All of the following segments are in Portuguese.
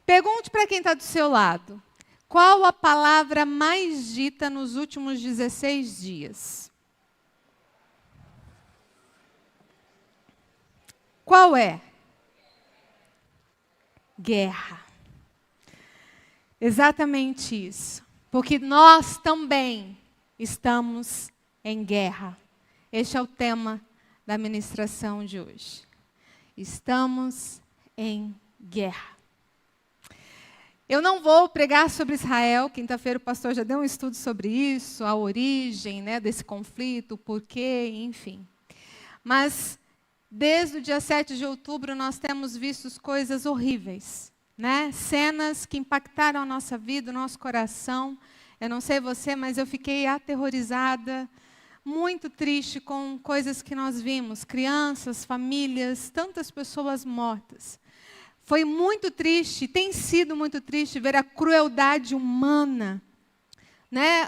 Pergunte para quem está do seu lado. Qual a palavra mais dita nos últimos 16 dias? Qual é? Guerra. Exatamente isso. Porque nós também estamos em guerra. Este é o tema da ministração de hoje. Estamos em guerra. Eu não vou pregar sobre Israel. Quinta-feira o pastor já deu um estudo sobre isso, a origem, né, desse conflito, o porquê, enfim. Mas desde o dia 7 de outubro nós temos visto coisas horríveis, né? Cenas que impactaram a nossa vida, o nosso coração. Eu não sei você, mas eu fiquei aterrorizada, muito triste com coisas que nós vimos. Crianças, famílias, tantas pessoas mortas. Foi muito triste, tem sido muito triste ver a crueldade humana, né?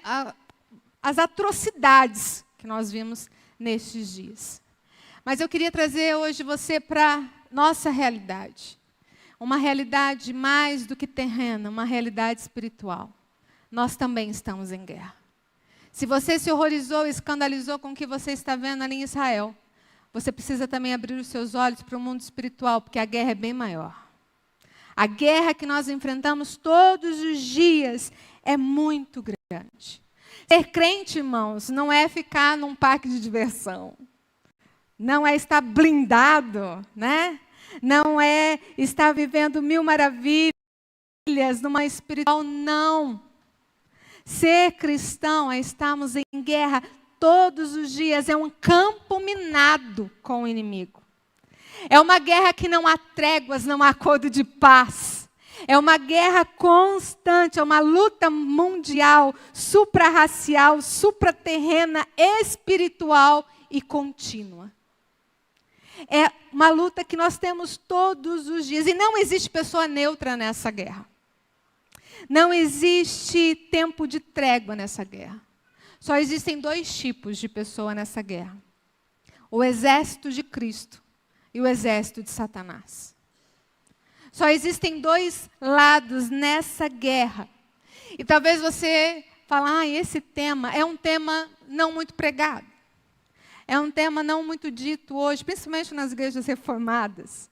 As atrocidades que nós vimos nestes dias. Mas eu queria trazer hoje você para nossa realidade. Uma realidade mais do que terrena, uma realidade espiritual. Nós também estamos em guerra. Se você se horrorizou e escandalizou com o que você está vendo ali em Israel, você precisa também abrir os seus olhos para o mundo espiritual, porque a guerra é bem maior. A guerra que nós enfrentamos todos os dias é muito grande. Ser crente, irmãos, não é ficar num parque de diversão. Não é estar blindado, né? Não é estar vivendo mil maravilhas numa espiritual, não. Ser cristão é estarmos em guerra todos os dias, é um campo minado com o inimigo. É uma guerra que não há tréguas, não há acordo de paz. É uma guerra constante, é uma luta mundial, suprarracial, supraterrena, espiritual e contínua. É uma luta que nós temos todos os dias. E não existe pessoa neutra nessa guerra. Não existe tempo de trégua nessa guerra. Só existem dois tipos de pessoa nessa guerra. O exército de Cristo e o exército de Satanás. Só existem dois lados nessa guerra. E talvez você fale, esse tema é um tema não muito pregado. É um tema não muito dito hoje, principalmente nas igrejas reformadas.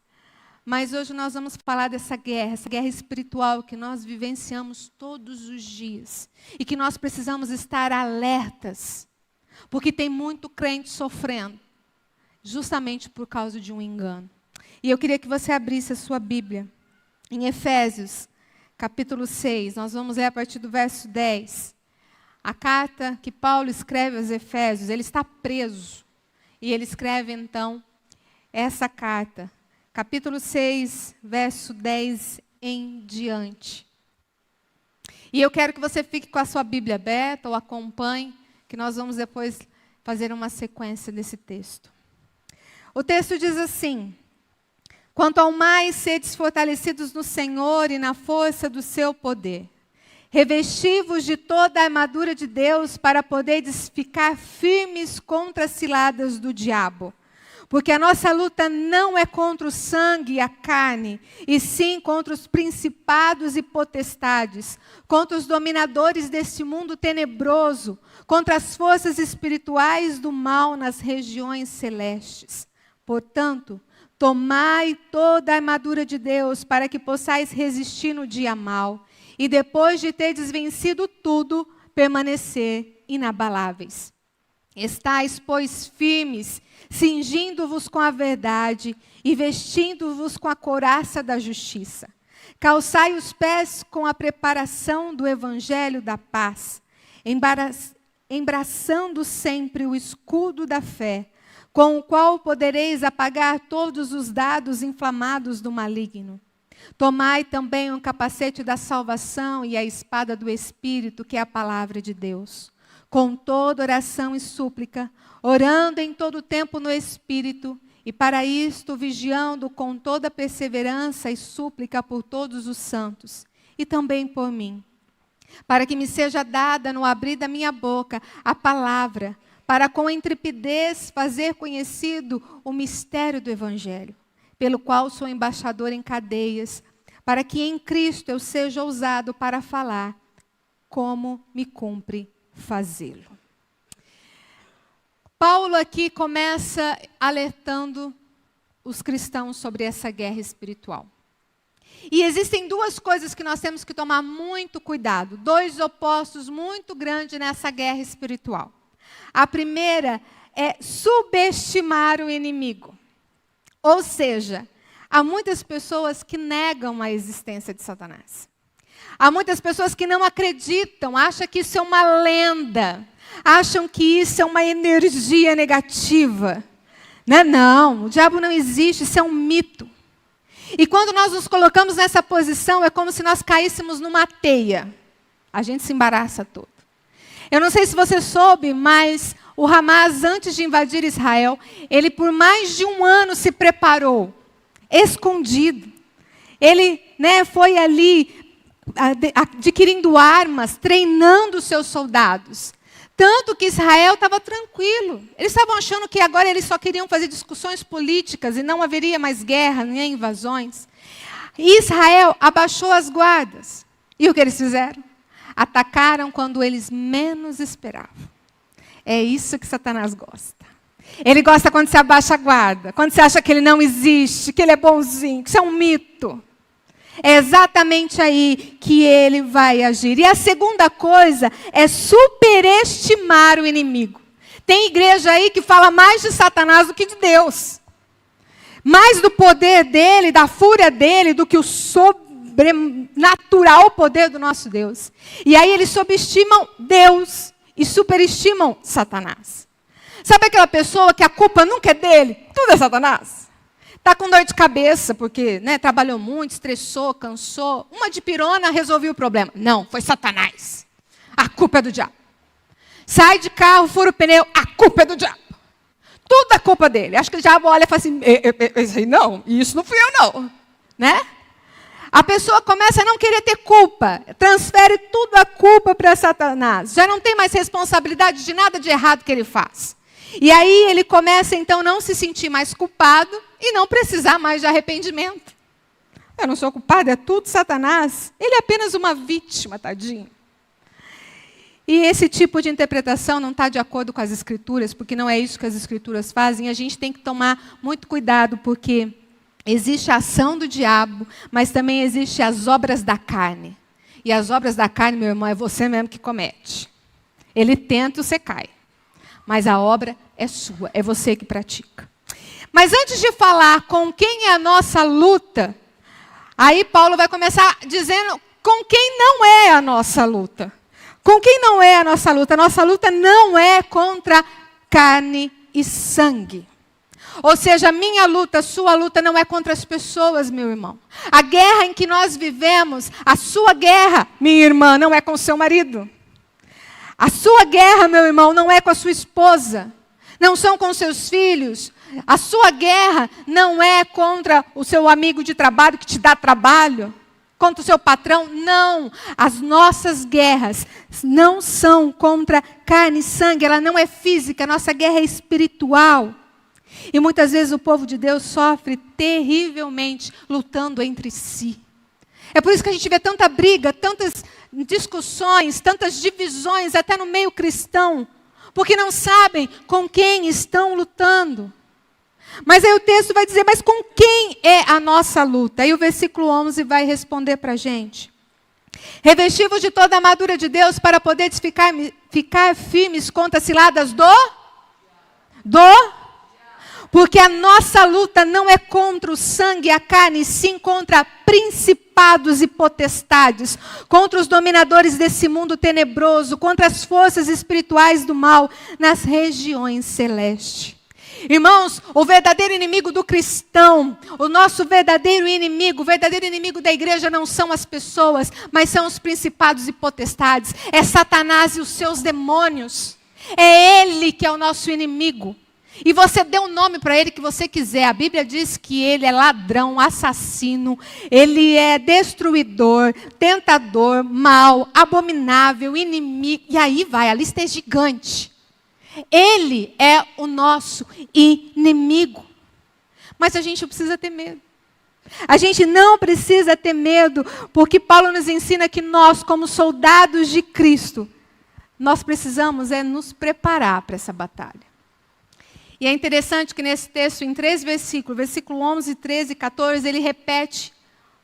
Mas hoje nós vamos falar dessa guerra, essa guerra espiritual que nós vivenciamos todos os dias. E que nós precisamos estar alertas. Porque tem muito crente sofrendo. Justamente por causa de um engano. E eu queria que você abrisse a sua Bíblia. Em Efésios, capítulo 6. Nós vamos ler a partir do verso 10. A carta que Paulo escreve aos Efésios, ele está preso. E ele escreve, então, essa carta. Capítulo 6, verso 10 em diante. E eu quero que você fique com a sua Bíblia aberta ou acompanhe, que nós vamos depois fazer uma sequência desse texto. O texto diz assim: quanto ao mais sedes fortalecidos no Senhor e na força do seu poder, revesti-vos de toda a armadura de Deus para poderes ficar firmes contra as ciladas do diabo. Porque a nossa luta não é contra o sangue e a carne, e sim contra os principados e potestades, contra os dominadores deste mundo tenebroso, contra as forças espirituais do mal nas regiões celestes. Portanto, tomai toda a armadura de Deus para que possais resistir no dia mau, e depois de terdes vencido tudo, permanecer inabaláveis. Estais, pois, firmes, cingindo-vos com a verdade e vestindo-vos com a couraça da justiça. Calçai os pés com a preparação do evangelho da paz, embraçando sempre o escudo da fé, com o qual podereis apagar todos os dardos inflamados do maligno. Tomai também o capacete da salvação e a espada do Espírito, que é a palavra de Deus. Com toda oração e súplica, orando em todo tempo no Espírito, e para isto vigiando com toda perseverança e súplica por todos os santos, e também por mim, para que me seja dada no abrir da minha boca a palavra, para com intrepidez fazer conhecido o mistério do Evangelho, pelo qual sou embaixador em cadeias, para que em Cristo eu seja ousado para falar como me cumpre fazê-lo. Paulo aqui começa alertando os cristãos sobre essa guerra espiritual. E existem duas coisas que nós temos que tomar muito cuidado, dois opostos muito grandes nessa guerra espiritual. A primeira é subestimar o inimigo. Ou seja, há muitas pessoas que negam a existência de Satanás. Há muitas pessoas que não acreditam, acham que isso é uma lenda, acham que isso é uma energia negativa. Não, o diabo não existe, isso é um mito. E quando nós nos colocamos nessa posição, é como se nós caíssemos numa teia. A gente se embaraça todo. Eu não sei se você soube, mas o Hamas, antes de invadir Israel, ele por mais de 1 ano se preparou, escondido. Ele foi ali adquirindo armas, treinando os seus soldados. Tanto que Israel estava tranquilo. Eles estavam achando que agora eles só queriam fazer discussões políticas e não haveria mais guerra, nem invasões. E Israel abaixou as guardas. E o que eles fizeram? Atacaram quando eles menos esperavam. É isso que Satanás gosta. Ele gosta quando você abaixa a guarda, quando você acha que ele não existe, que ele é bonzinho, que isso é um mito. É exatamente aí que ele vai agir. E a segunda coisa é superestimar o inimigo. Tem igreja aí que fala mais de Satanás do que de Deus. Mais do poder dele, da fúria dele, do que o sobrenatural poder do nosso Deus. E aí eles subestimam Deus e superestimam Satanás. Sabe aquela pessoa que a culpa nunca é dele? Tudo é Satanás. Está com dor de cabeça, porque trabalhou muito, estressou, cansou. Uma dipirona resolveu o problema. Não, foi Satanás. A culpa é do diabo. Sai de carro, fura o pneu, a culpa é do diabo. Tudo é culpa dele. Acho que o diabo olha e fala assim, não, isso não fui eu não. A pessoa começa a não querer ter culpa. Transfere tudo a culpa para Satanás. Já não tem mais responsabilidade de nada de errado que ele faz. E aí ele começa então a não se sentir mais culpado e não precisar mais de arrependimento. Eu não sou culpado, é tudo Satanás. Ele é apenas uma vítima, tadinho. E esse tipo de interpretação não está de acordo com as Escrituras, porque não é isso que as Escrituras fazem. A gente tem que tomar muito cuidado, porque existe a ação do diabo, mas também existe as obras da carne. E as obras da carne, meu irmão, é você mesmo que comete. Ele tenta e você cai. Mas a obra é sua, é você que pratica. Mas antes de falar com quem é a nossa luta, aí Paulo vai começar dizendo com quem não é a nossa luta. Com quem não é a nossa luta? A nossa luta não é contra carne e sangue. Ou seja, a minha luta, a sua luta não é contra as pessoas, meu irmão. A guerra em que nós vivemos, a sua guerra, minha irmã, não é com o seu marido. A sua guerra, meu irmão, não é com a sua esposa. Não são com seus filhos. A sua guerra não é contra o seu amigo de trabalho que te dá trabalho. Contra o seu patrão. Não. As nossas guerras não são contra carne e sangue. Ela não é física. A nossa guerra é espiritual. E muitas vezes o povo de Deus sofre terrivelmente lutando entre si. É por isso que a gente vê tanta briga, tantas discussões, tantas divisões, até no meio cristão, porque não sabem com quem estão lutando. Mas aí o texto vai dizer, mas com quem é a nossa luta? Aí o versículo 11 vai responder para a gente. Revesti-vos de toda a armadura de Deus para poderes ficar firmes contra as ciladas porque a nossa luta não é contra o sangue e a carne, sim contra principados e potestades, contra os dominadores desse mundo tenebroso, contra as forças espirituais do mal nas regiões celestes. Irmãos, o verdadeiro inimigo do cristão, o nosso verdadeiro inimigo, o verdadeiro inimigo da igreja não são as pessoas, mas são os principados e potestades. É Satanás e os seus demônios. É ele que é o nosso inimigo. E você dê um nome para ele que você quiser. A Bíblia diz que ele é ladrão, assassino, ele é destruidor, tentador, mau, abominável, inimigo. E aí vai, a lista é gigante. Ele é o nosso inimigo. Mas a gente precisa ter medo. A gente não precisa ter medo, porque Paulo nos ensina que nós, como soldados de Cristo, nós precisamos nos preparar para essa batalha. E é interessante que nesse texto, em 3 versículos, versículo 11, 13 e 14, ele repete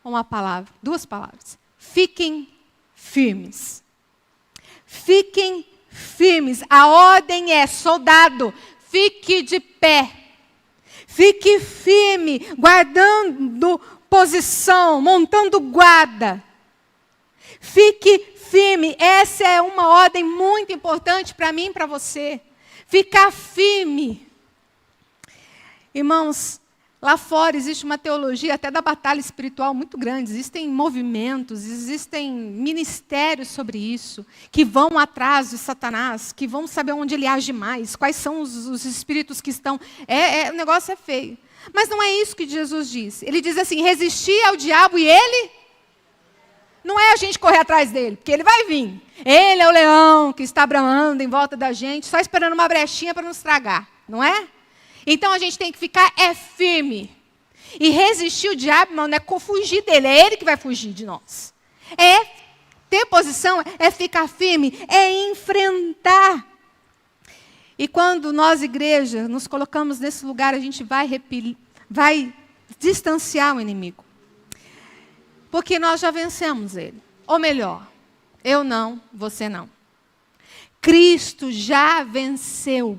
uma palavra, 2 palavras. Fiquem firmes. Fiquem firmes. A ordem é, soldado, fique de pé. Fique firme, guardando posição, montando guarda. Fique firme. Essa é uma ordem muito importante para mim e para você. Ficar firme. Irmãos, lá fora existe uma teologia até da batalha espiritual muito grande. Existem movimentos, existem ministérios sobre isso, que vão atrás de Satanás, que vão saber onde ele age mais, quais são os espíritos que estão... O negócio é feio. Mas não é isso que Jesus diz. Ele diz assim, resistir ao diabo e ele... Não é a gente correr atrás dele, porque ele vai vir. Ele é o leão que está bramando em volta da gente, só esperando uma brechinha para nos tragar, não é? Então a gente tem que ficar firme. E resistir o diabo, irmão, não é fugir dele, é ele que vai fugir de nós. É ter posição, é ficar firme, é enfrentar. E quando nós, igreja, nos colocamos nesse lugar, a gente vai distanciar o inimigo. Porque nós já vencemos ele. Ou melhor, eu não, você não. Cristo já venceu.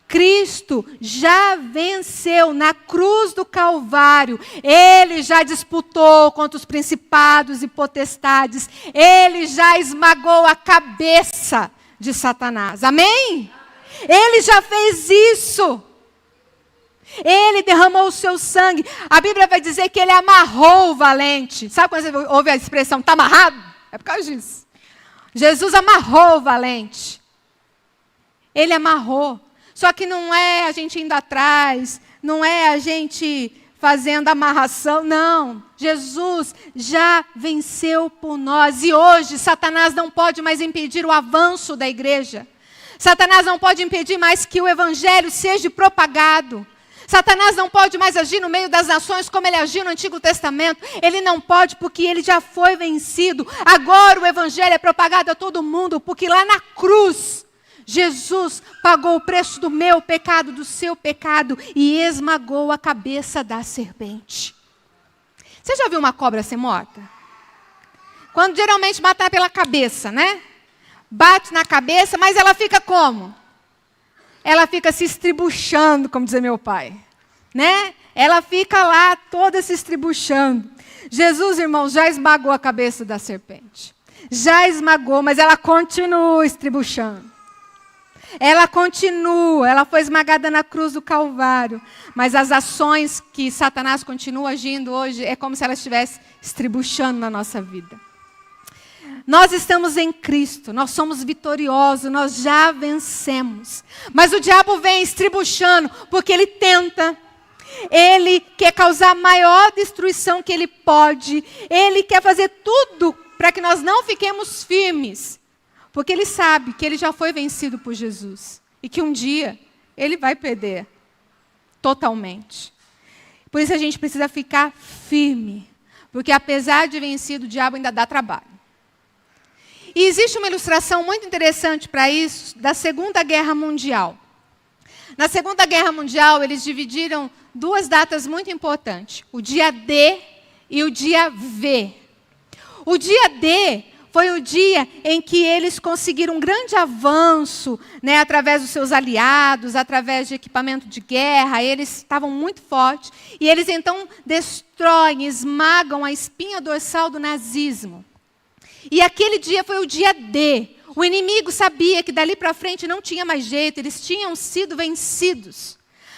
Cristo já venceu na cruz do Calvário. Ele já disputou contra os principados e potestades. Ele já esmagou a cabeça de Satanás. Amém? Ele já fez isso. Ele derramou o seu sangue. A Bíblia vai dizer que ele amarrou o valente. Sabe quando você ouve a expressão, está amarrado? É por causa disso. Jesus amarrou o valente. Ele amarrou. Só que não é a gente indo atrás, não é a gente fazendo amarração, não. Jesus já venceu por nós. E hoje, Satanás não pode mais impedir o avanço da igreja. Satanás não pode impedir mais que o evangelho seja propagado. Satanás não pode mais agir no meio das nações como ele agiu no Antigo Testamento. Ele não pode porque ele já foi vencido. Agora o evangelho é propagado a todo mundo, porque lá na cruz, Jesus pagou o preço do meu pecado, do seu pecado, e esmagou a cabeça da serpente. Você já viu uma cobra ser morta? Quando geralmente matar pela cabeça, né? Bate na cabeça, mas ela fica como? Ela fica se estribuchando, como dizia meu pai. Né? Ela fica lá toda se estribuchando. Jesus, irmãos, já esmagou a cabeça da serpente. Já esmagou, mas ela continua estribuchando. Ela continua, ela foi esmagada na cruz do Calvário. Mas as ações que Satanás continua agindo hoje, é como se ela estivesse estribuchando na nossa vida. Nós estamos em Cristo, nós somos vitoriosos, nós já vencemos. Mas o diabo vem estribuchando, porque ele tenta. Ele quer causar a maior destruição que ele pode. Ele quer fazer tudo para que nós não fiquemos firmes. Porque ele sabe que ele já foi vencido por Jesus. E que um dia ele vai perder totalmente. Por isso a gente precisa ficar firme. Porque apesar de vencido, o diabo ainda dá trabalho. E existe uma ilustração muito interessante para isso, da Segunda Guerra Mundial. Na Segunda Guerra Mundial, eles dividiram 2 datas muito importantes. O dia D e o dia V. O dia D foi o dia em que eles conseguiram um grande avanço, né, através dos seus aliados, através de equipamento de guerra. Eles estavam muito fortes. E eles então destroem, esmagam a espinha dorsal do nazismo. E aquele dia foi o dia D. O inimigo sabia que dali para frente não tinha mais jeito, eles tinham sido vencidos.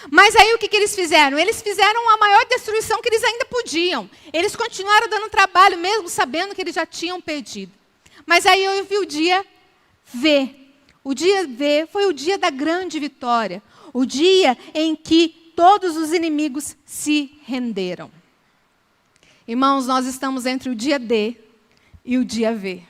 Mas aí o que eles fizeram? Eles fizeram a maior destruição que eles ainda podiam. Eles continuaram dando trabalho, mesmo sabendo que eles já tinham perdido. Mas aí houve o dia V. O dia V foi o dia da grande vitória. O dia em que todos os inimigos se renderam. Irmãos, nós estamos entre o dia D e o dia V.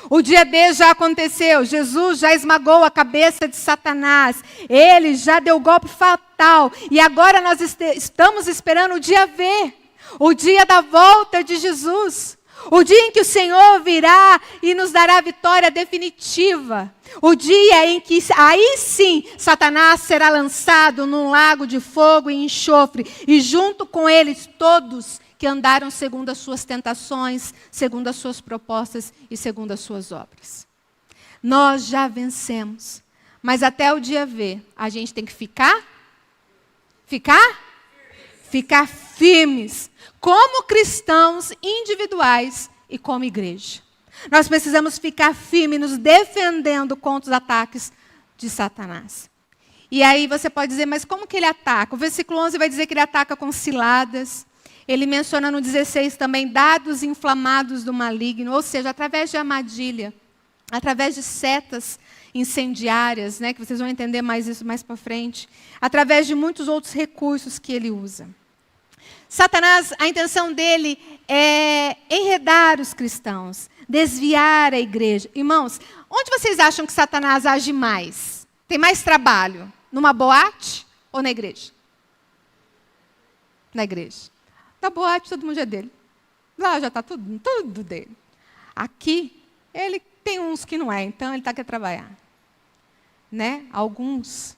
O dia D já aconteceu. Jesus já esmagou a cabeça de Satanás. Ele já deu o golpe fatal. E agora nós estamos esperando o dia V. O dia da volta de Jesus. O dia em que o Senhor virá e nos dará a vitória definitiva. O dia em que, aí sim, Satanás será lançado num lago de fogo e enxofre. E junto com eles todos que andaram segundo as suas tentações, segundo as suas propostas e segundo as suas obras. Nós já vencemos. Mas até o dia V, a gente tem que ficar firmes. Como cristãos individuais e como igreja. Nós precisamos ficar firmes, nos defendendo contra os ataques de Satanás. E aí você pode dizer, mas como que ele ataca? O versículo 11 vai dizer que ele ataca com ciladas. Ele menciona no 16 também dados inflamados do maligno, ou seja, através de armadilha, através de setas incendiárias, né, que vocês vão entender mais isso mais para frente, através de muitos outros recursos que ele usa. Satanás, a intenção dele é enredar os cristãos, desviar a igreja. Irmãos, onde vocês acham que Satanás age mais? Tem mais trabalho? Numa boate ou na igreja? Na igreja. Na boate, todo mundo é dele. Lá já está tudo dele. Aqui, ele tem uns que não é, então ele está querendo trabalhar. Né? Alguns.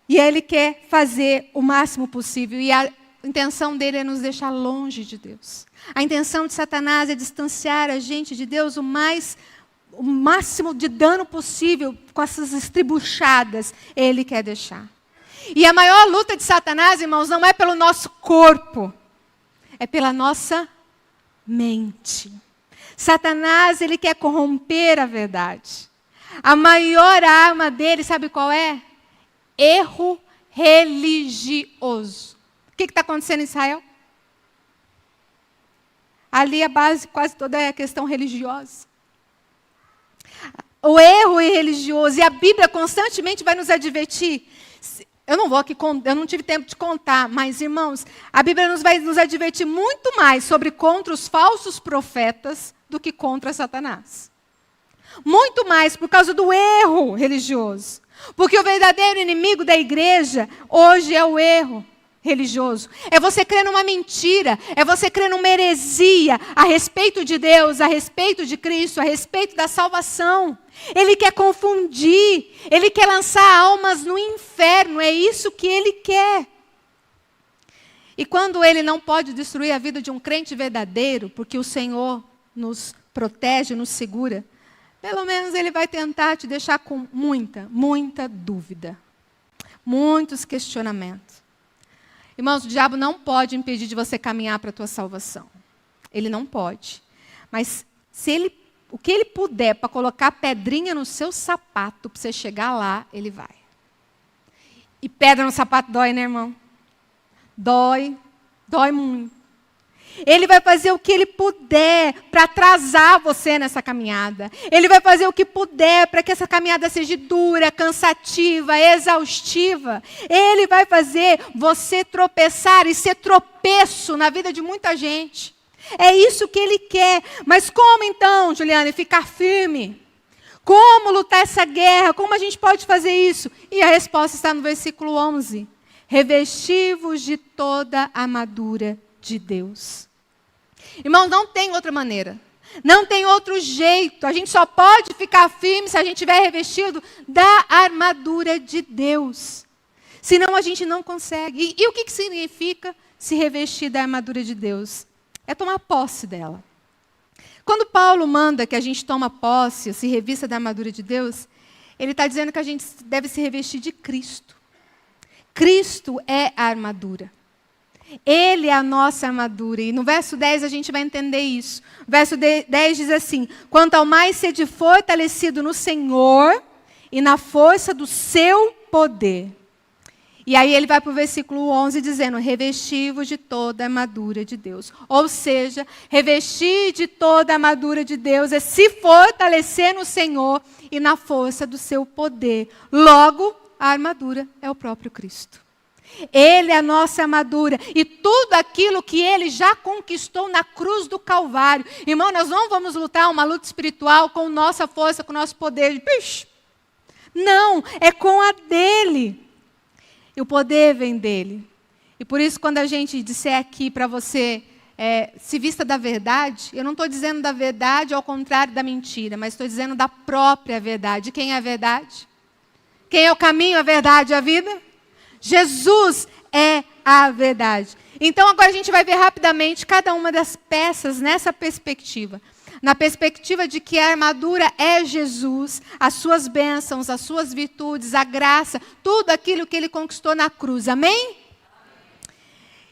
E ele quer fazer o máximo possível. E a intenção dele é nos deixar longe de Deus. A intenção de Satanás é distanciar a gente de Deus o máximo de dano possível, com essas estribuchadas, ele quer deixar. E a maior luta de Satanás, irmãos, não é pelo nosso corpo, é pela nossa mente. Satanás, ele quer corromper a verdade. A maior arma dele, sabe qual é? Erro religioso. O que está acontecendo em Israel? Ali a base quase toda é a questão religiosa. O erro religioso, e a Bíblia constantemente vai nos advertir. Eu não tive tempo de contar, mas irmãos, a Bíblia vai nos advertir muito mais sobre contra os falsos profetas do que contra Satanás. Muito mais por causa do erro religioso. Porque o verdadeiro inimigo da igreja hoje é o erro religioso. É você crer numa mentira, é você crer numa heresia a respeito de Deus, a respeito de Cristo, a respeito da salvação. Ele quer confundir, ele quer lançar almas no inferno, é isso que ele quer. E quando ele não pode destruir a vida de um crente verdadeiro, porque o Senhor nos protege, nos segura, pelo menos ele vai tentar te deixar com muita dúvida, muitos questionamentos. Irmãos, o diabo não pode impedir de você caminhar para a tua salvação. Ele não pode. Mas o que ele puder para colocar pedrinha no seu sapato para você chegar lá, ele vai. E pedra no sapato dói, né, irmão? Dói muito. Ele vai fazer o que ele puder para atrasar você nessa caminhada. Ele vai fazer o que puder para que essa caminhada seja dura, cansativa, exaustiva. Ele vai fazer você tropeçar e ser tropeço na vida de muita gente. É isso que ele quer. Mas como então, Juliane, ficar firme? Como lutar essa guerra? Como a gente pode fazer isso? E a resposta está no versículo 11. Revesti-vos de toda a armadura de Deus. Irmãos, não tem outra maneira. Não tem outro jeito. A gente só pode ficar firme se a gente estiver revestido da armadura de Deus. Senão a gente não consegue. E o que significa se revestir da armadura de Deus? É tomar posse dela. Quando Paulo manda que a gente toma posse, se revista da armadura de Deus, ele está dizendo que a gente deve se revestir de Cristo. Cristo é a armadura. Ele é a nossa armadura. E no verso 10 a gente vai entender isso. O verso 10 diz assim: quanto ao mais sede fortalecido no Senhor e na força do seu poder. E aí ele vai para o versículo 11 dizendo: revesti-vos de toda a armadura de Deus. Ou seja, revestir de toda a armadura de Deus é se fortalecer no Senhor e na força do seu poder. Logo, a armadura é o próprio Cristo. Ele é a nossa armadura. E tudo aquilo que Ele já conquistou na cruz do Calvário. Irmão, nós não vamos lutar uma luta espiritual com nossa força, com nosso poder. Não, é com a dele. E o poder vem dele. E por isso, quando a gente disser aqui para você, se vista da verdade, eu não estou dizendo da verdade ao contrário da mentira, mas estou dizendo da própria verdade. Quem é a verdade? Quem é o caminho, a verdade e a vida? Jesus é a verdade. Então, agora a gente vai ver rapidamente cada uma das peças nessa perspectiva. Na perspectiva de que a armadura é Jesus, as suas bênçãos, as suas virtudes, a graça, tudo aquilo que ele conquistou na cruz. Amém?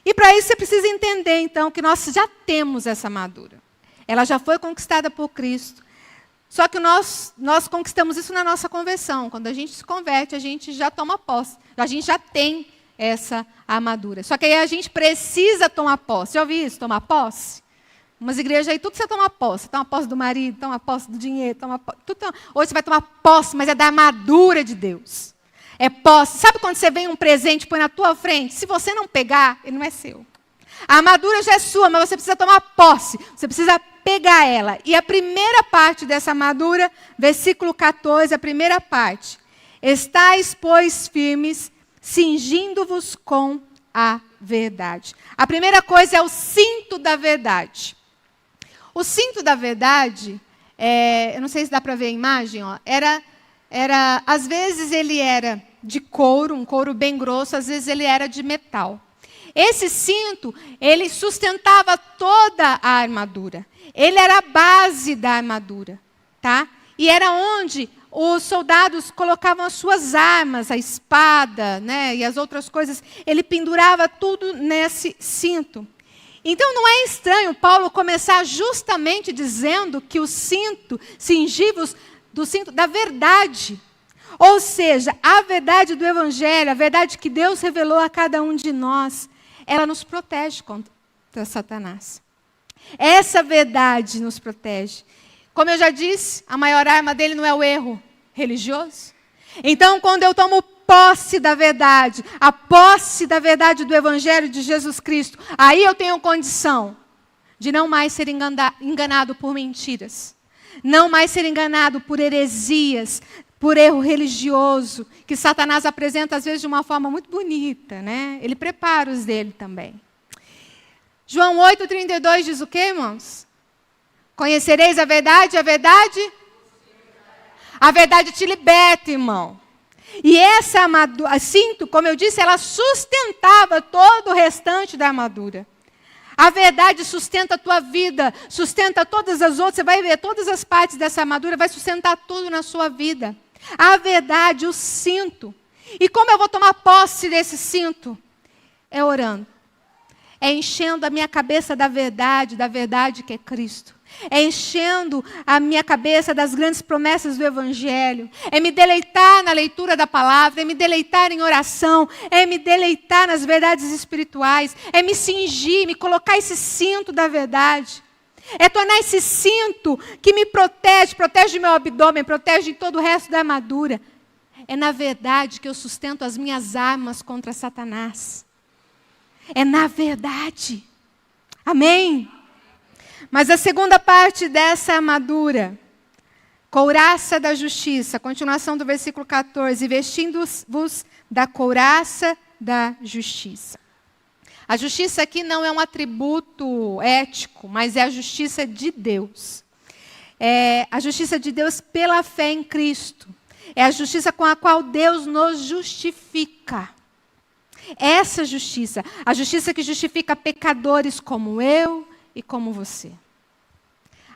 E para isso você precisa entender, então, que nós já temos essa armadura. Ela já foi conquistada por Cristo. Só que nós conquistamos isso na nossa conversão. Quando a gente se converte, a gente já toma posse. A gente já tem essa armadura. Só que aí a gente precisa tomar posse. Já ouviu isso? Tomar posse? Umas igrejas aí, tudo você toma posse. Você toma posse do marido, toma posse do dinheiro, hoje você vai tomar posse, mas é da armadura de Deus. É posse. Sabe quando você vem um presente e põe na tua frente? Se você não pegar, ele não é seu. A armadura já é sua, mas você precisa tomar posse. Você precisa pegar ela. E a primeira parte dessa armadura, versículo 14, a primeira parte. Estais, pois, firmes, cingindo-vos com a verdade. A primeira coisa é o cinto da verdade. O cinto da verdade, eu não sei se dá para ver a imagem, ó, às vezes ele era de couro, um couro bem grosso, às vezes ele era de metal. Esse cinto, ele sustentava toda a armadura. Ele era a base da armadura, tá? E era onde os soldados colocavam as suas armas, a espada, né, e as outras coisas. Ele pendurava tudo nesse cinto. Então não é estranho Paulo começar justamente dizendo que o cinto, cingivos do cinto da verdade. Ou seja, a verdade do Evangelho, a verdade que Deus revelou a cada um de nós, ela nos protege contra Satanás. Essa verdade nos protege. Como eu já disse, a maior arma dele não é o erro religioso. Então, quando eu tomo posse da verdade, a posse da verdade do Evangelho de Jesus Cristo, aí eu tenho condição de não mais ser enganado por mentiras, não mais ser enganado por heresias, por erro religioso, que Satanás apresenta às vezes de uma forma muito bonita, né? Ele prepara os dele também. João 8,32 diz o quê, irmãos? Conhecereis a verdade te liberta, irmão. E essa armadura, cinto, como eu disse, ela sustentava todo o restante da armadura. A verdade sustenta a tua vida, sustenta todas as outras. Você vai ver todas as partes dessa armadura, vai sustentar tudo na sua vida. A verdade, o cinto. E como eu vou tomar posse desse cinto? É orando. É enchendo a minha cabeça da verdade que é Cristo. É enchendo a minha cabeça das grandes promessas do Evangelho. É me deleitar na leitura da palavra, é me deleitar em oração, é me deleitar nas verdades espirituais, é me cingir, me colocar esse cinto da verdade. É tornar esse cinto que me protege o meu abdômen, protege todo o resto da armadura. É na verdade que eu sustento as minhas armas contra Satanás. É na verdade. Amém? Mas a segunda parte dessa armadura, couraça da justiça, continuação do versículo 14, vestindo-vos da couraça da justiça. A justiça aqui não é um atributo ético, mas é a justiça de Deus. É a justiça de Deus pela fé em Cristo. É a justiça com a qual Deus nos justifica. Essa justiça, a justiça que justifica pecadores como eu e como você.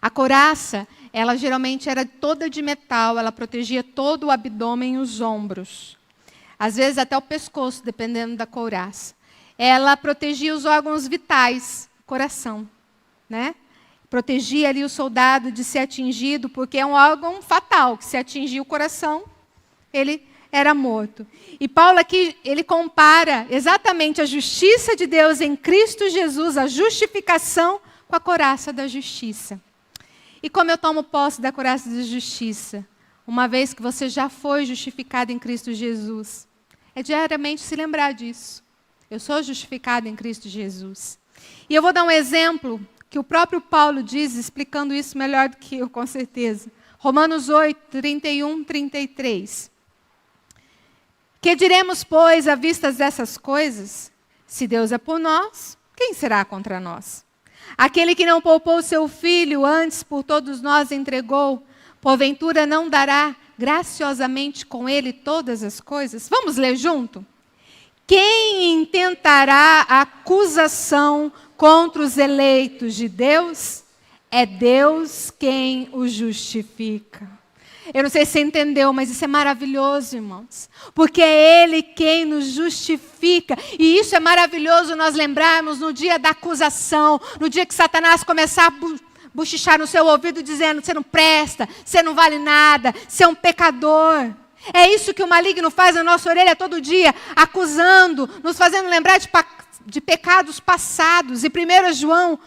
A couraça, ela geralmente era toda de metal, ela protegia todo o abdômen e os ombros. Às vezes até o pescoço, dependendo da couraça. Ela protegia os órgãos vitais, o coração, né? Protegia ali o soldado de ser atingido, porque é um órgão fatal, que se atingir o coração, ele era morto. E Paulo aqui, ele compara exatamente a justiça de Deus em Cristo Jesus, a justificação, com a couraça da justiça. E como eu tomo posse da couraça da justiça? Uma vez que você já foi justificado em Cristo Jesus. É diariamente se lembrar disso. Eu sou justificado em Cristo Jesus. E eu vou dar um exemplo que o próprio Paulo diz, explicando isso melhor do que eu, com certeza. Romanos 8, 31, 33. Que diremos, pois, à vista dessas coisas? Se Deus é por nós, quem será contra nós? Aquele que não poupou seu filho, antes por todos nós entregou, porventura não dará graciosamente com ele todas as coisas? Vamos ler junto? Quem intentará acusação contra os eleitos de Deus? É Deus quem os justifica. Eu não sei se você entendeu, mas isso é maravilhoso, irmãos. Porque é Ele quem nos justifica. E isso é maravilhoso nós lembrarmos no dia da acusação, no dia que Satanás começar a bochichar no seu ouvido dizendo: você não presta, você não vale nada, você é um pecador. É isso que o maligno faz na nossa orelha todo dia, acusando, nos fazendo lembrar de pecados passados. E 1 João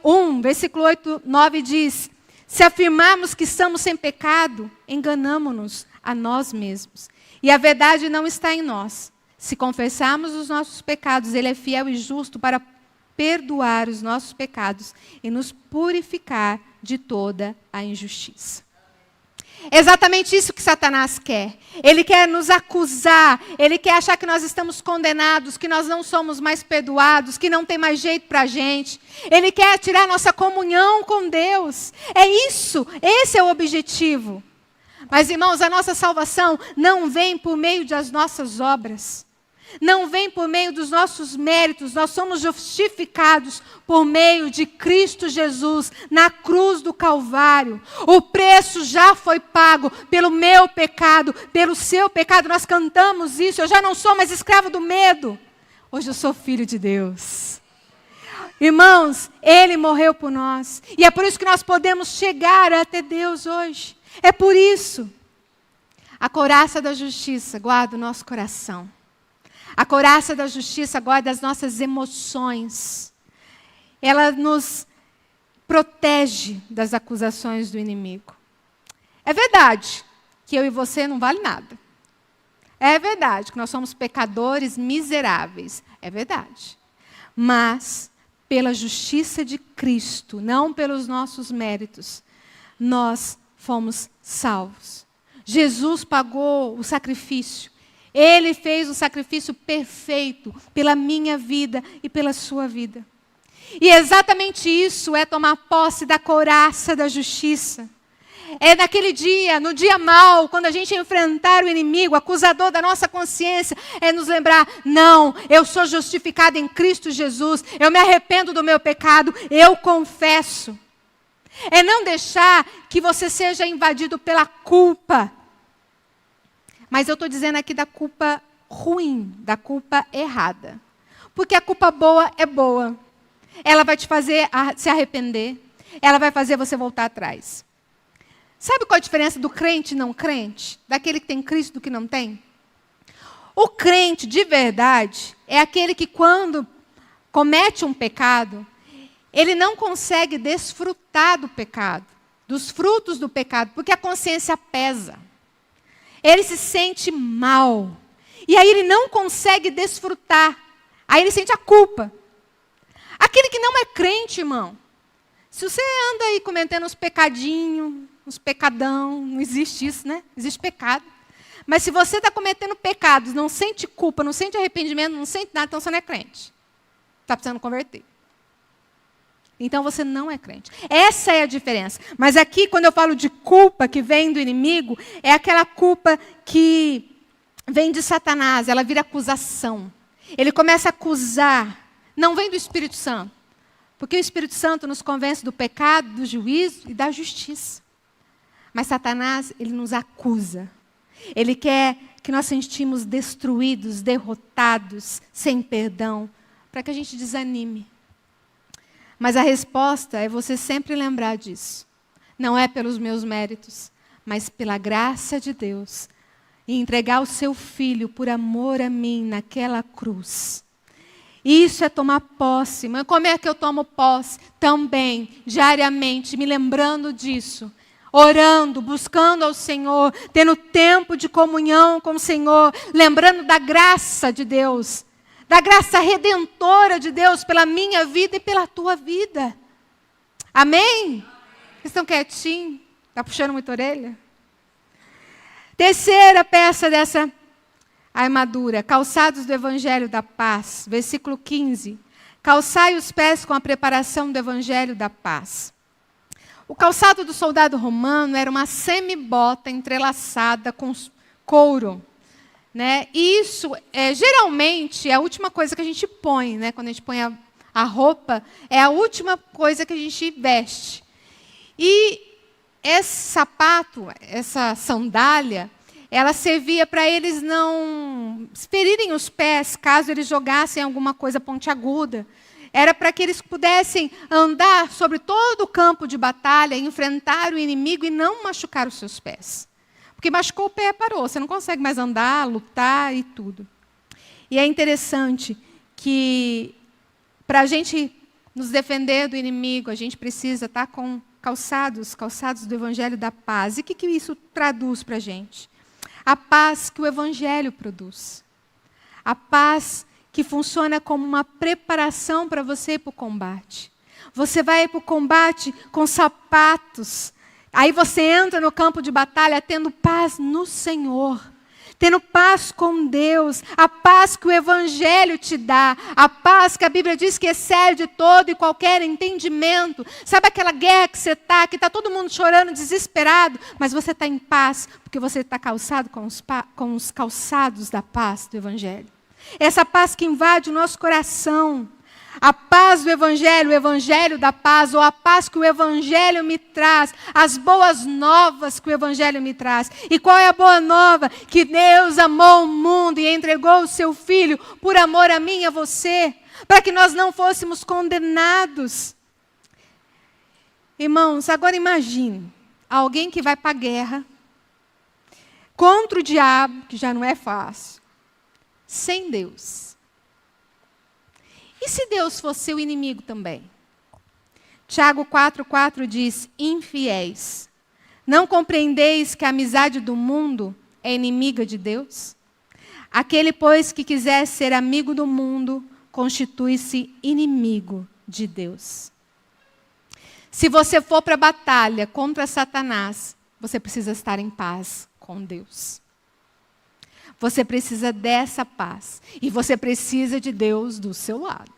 1, versículo 8, 9 diz: se afirmarmos que estamos sem pecado, enganamo-nos a nós mesmos. E a verdade não está em nós. Se confessarmos os nossos pecados, Ele é fiel e justo para perdoar os nossos pecados e nos purificar de toda a injustiça. É exatamente isso que Satanás quer. Ele quer nos acusar, ele quer achar que nós estamos condenados, que nós não somos mais perdoados, que não tem mais jeito para a gente. Ele quer tirar nossa comunhão com Deus. É isso, esse é o objetivo. Mas, irmãos, a nossa salvação não vem por meio das nossas obras. Não vem por meio dos nossos méritos, nós somos justificados por meio de Cristo Jesus, na cruz do Calvário. O preço já foi pago pelo meu pecado, pelo seu pecado. Nós cantamos isso, eu já não sou mais escravo do medo. Hoje eu sou filho de Deus. Irmãos, Ele morreu por nós. E é por isso que nós podemos chegar até Deus hoje. É por isso. A couraça da justiça guarda o nosso coração. A couraça da justiça guarda as nossas emoções. Ela nos protege das acusações do inimigo. É verdade que eu e você não vale nada. É verdade que nós somos pecadores miseráveis. É verdade. Mas, pela justiça de Cristo, não pelos nossos méritos, nós fomos salvos. Jesus pagou o sacrifício. Ele fez um sacrifício perfeito pela minha vida e pela sua vida. E exatamente isso é tomar posse da couraça da justiça. É naquele dia, no dia mau, quando a gente enfrentar o inimigo, o acusador da nossa consciência, é nos lembrar: não, eu sou justificado em Cristo Jesus, eu me arrependo do meu pecado, eu confesso. É não deixar que você seja invadido pela culpa. Mas eu estou dizendo aqui da culpa ruim, da culpa errada. Porque a culpa boa é boa. Ela vai te fazer se arrepender. Ela vai fazer você voltar atrás. Sabe qual a diferença do crente e não crente? Daquele que tem Cristo do que não tem? O crente de verdade é aquele que quando comete um pecado, ele não consegue desfrutar do pecado, dos frutos do pecado, porque a consciência pesa. Ele se sente mal. E aí ele não consegue desfrutar. Aí ele sente a culpa. Aquele que não é crente, irmão, se você anda aí cometendo uns pecadinhos, uns pecadão, não existe isso, né? Existe pecado. Mas se você está cometendo pecados, não sente culpa, não sente arrependimento, não sente nada, então você não é crente. Está precisando converter. Então você não é crente. Essa é a diferença. Mas aqui, quando eu falo de culpa que vem do inimigo, é aquela culpa que vem de Satanás, ela vira acusação. Ele começa a acusar. Não vem do Espírito Santo. Porque o Espírito Santo nos convence do pecado, do juízo e da justiça. Mas Satanás, ele nos acusa. Ele quer que nós sentimos destruídos, derrotados, sem perdão, para que a gente desanime. Mas a resposta é você sempre lembrar disso. Não é pelos meus méritos, mas pela graça de Deus. E entregar o seu filho por amor a mim naquela cruz. Isso é tomar posse. Mas como é que eu tomo posse? Também, diariamente, me lembrando disso. Orando, buscando ao Senhor, tendo tempo de comunhão com o Senhor, lembrando da graça de Deus. Da graça redentora de Deus pela minha vida e pela tua vida. Amém? Vocês estão quietinhos? Está puxando muita orelha? Terceira peça dessa a armadura, calçados do evangelho da paz. Versículo 15. Calçai os pés com a preparação do evangelho da paz. O calçado do soldado romano era uma semibota entrelaçada com couro. Né? E isso, geralmente, é a última coisa que a gente põe. Né? Quando a gente põe a roupa, é a última coisa que a gente veste. E esse sapato, essa sandália, ela servia para eles não ferirem os pés, caso eles jogassem alguma coisa pontiaguda. Era para que eles pudessem andar sobre todo o campo de batalha, enfrentar o inimigo e não machucar os seus pés. Porque machucou o pé, parou. Você não consegue mais andar, lutar e tudo. E é interessante que, para a gente nos defender do inimigo, a gente precisa estar com calçados do Evangelho da paz. E o que isso traduz para a gente? A paz que o Evangelho produz. A paz que funciona como uma preparação para você ir para o combate. Você vai para o combate com sapatos. Aí você entra no campo de batalha tendo paz no Senhor. Tendo paz com Deus, a paz que o Evangelho te dá, a paz que a Bíblia diz que excede todo e qualquer entendimento. Sabe aquela guerra que você está, que está todo mundo chorando, desesperado, mas você está em paz, porque você está calçado com os calçados da paz do Evangelho. Essa paz que invade o nosso coração. A paz do Evangelho, o Evangelho da paz, ou a paz que o Evangelho me traz, as boas novas que o Evangelho me traz. E qual é a boa nova? Que Deus amou o mundo e entregou o seu Filho por amor a mim e a você, para que nós não fôssemos condenados. Irmãos, agora imagine alguém que vai para a guerra, contra o diabo, que já não é fácil, sem Deus. E se Deus fosse o inimigo também? Tiago 4,4 diz, infiéis, não compreendeis que a amizade do mundo é inimiga de Deus? Aquele, pois, que quiser ser amigo do mundo, constitui-se inimigo de Deus. Se você for para a batalha contra Satanás, você precisa estar em paz com Deus. Você precisa dessa paz. E você precisa de Deus do seu lado.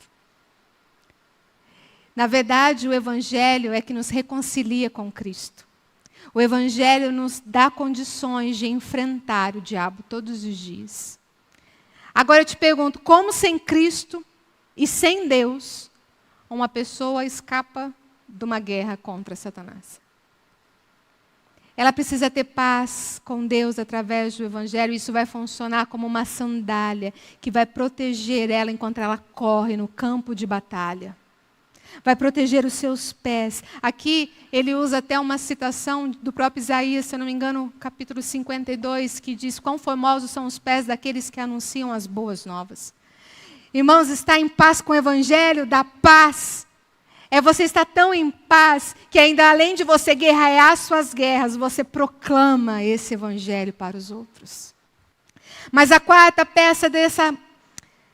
Na verdade, o Evangelho é que nos reconcilia com Cristo. O Evangelho nos dá condições de enfrentar o diabo todos os dias. Agora eu te pergunto, como sem Cristo e sem Deus, uma pessoa escapa de uma guerra contra Satanás? Ela precisa ter paz com Deus através do Evangelho. Isso vai funcionar como uma sandália que vai proteger ela enquanto ela corre no campo de batalha. Vai proteger os seus pés. Aqui ele usa até uma citação do próprio Isaías, se eu não me engano, capítulo 52, que diz, quão formosos são os pés daqueles que anunciam as boas novas. Irmãos, estar em paz com o Evangelho dá paz. É você estar tão em paz que ainda além de você guerrear suas guerras, você proclama esse Evangelho para os outros. Mas a quarta peça dessa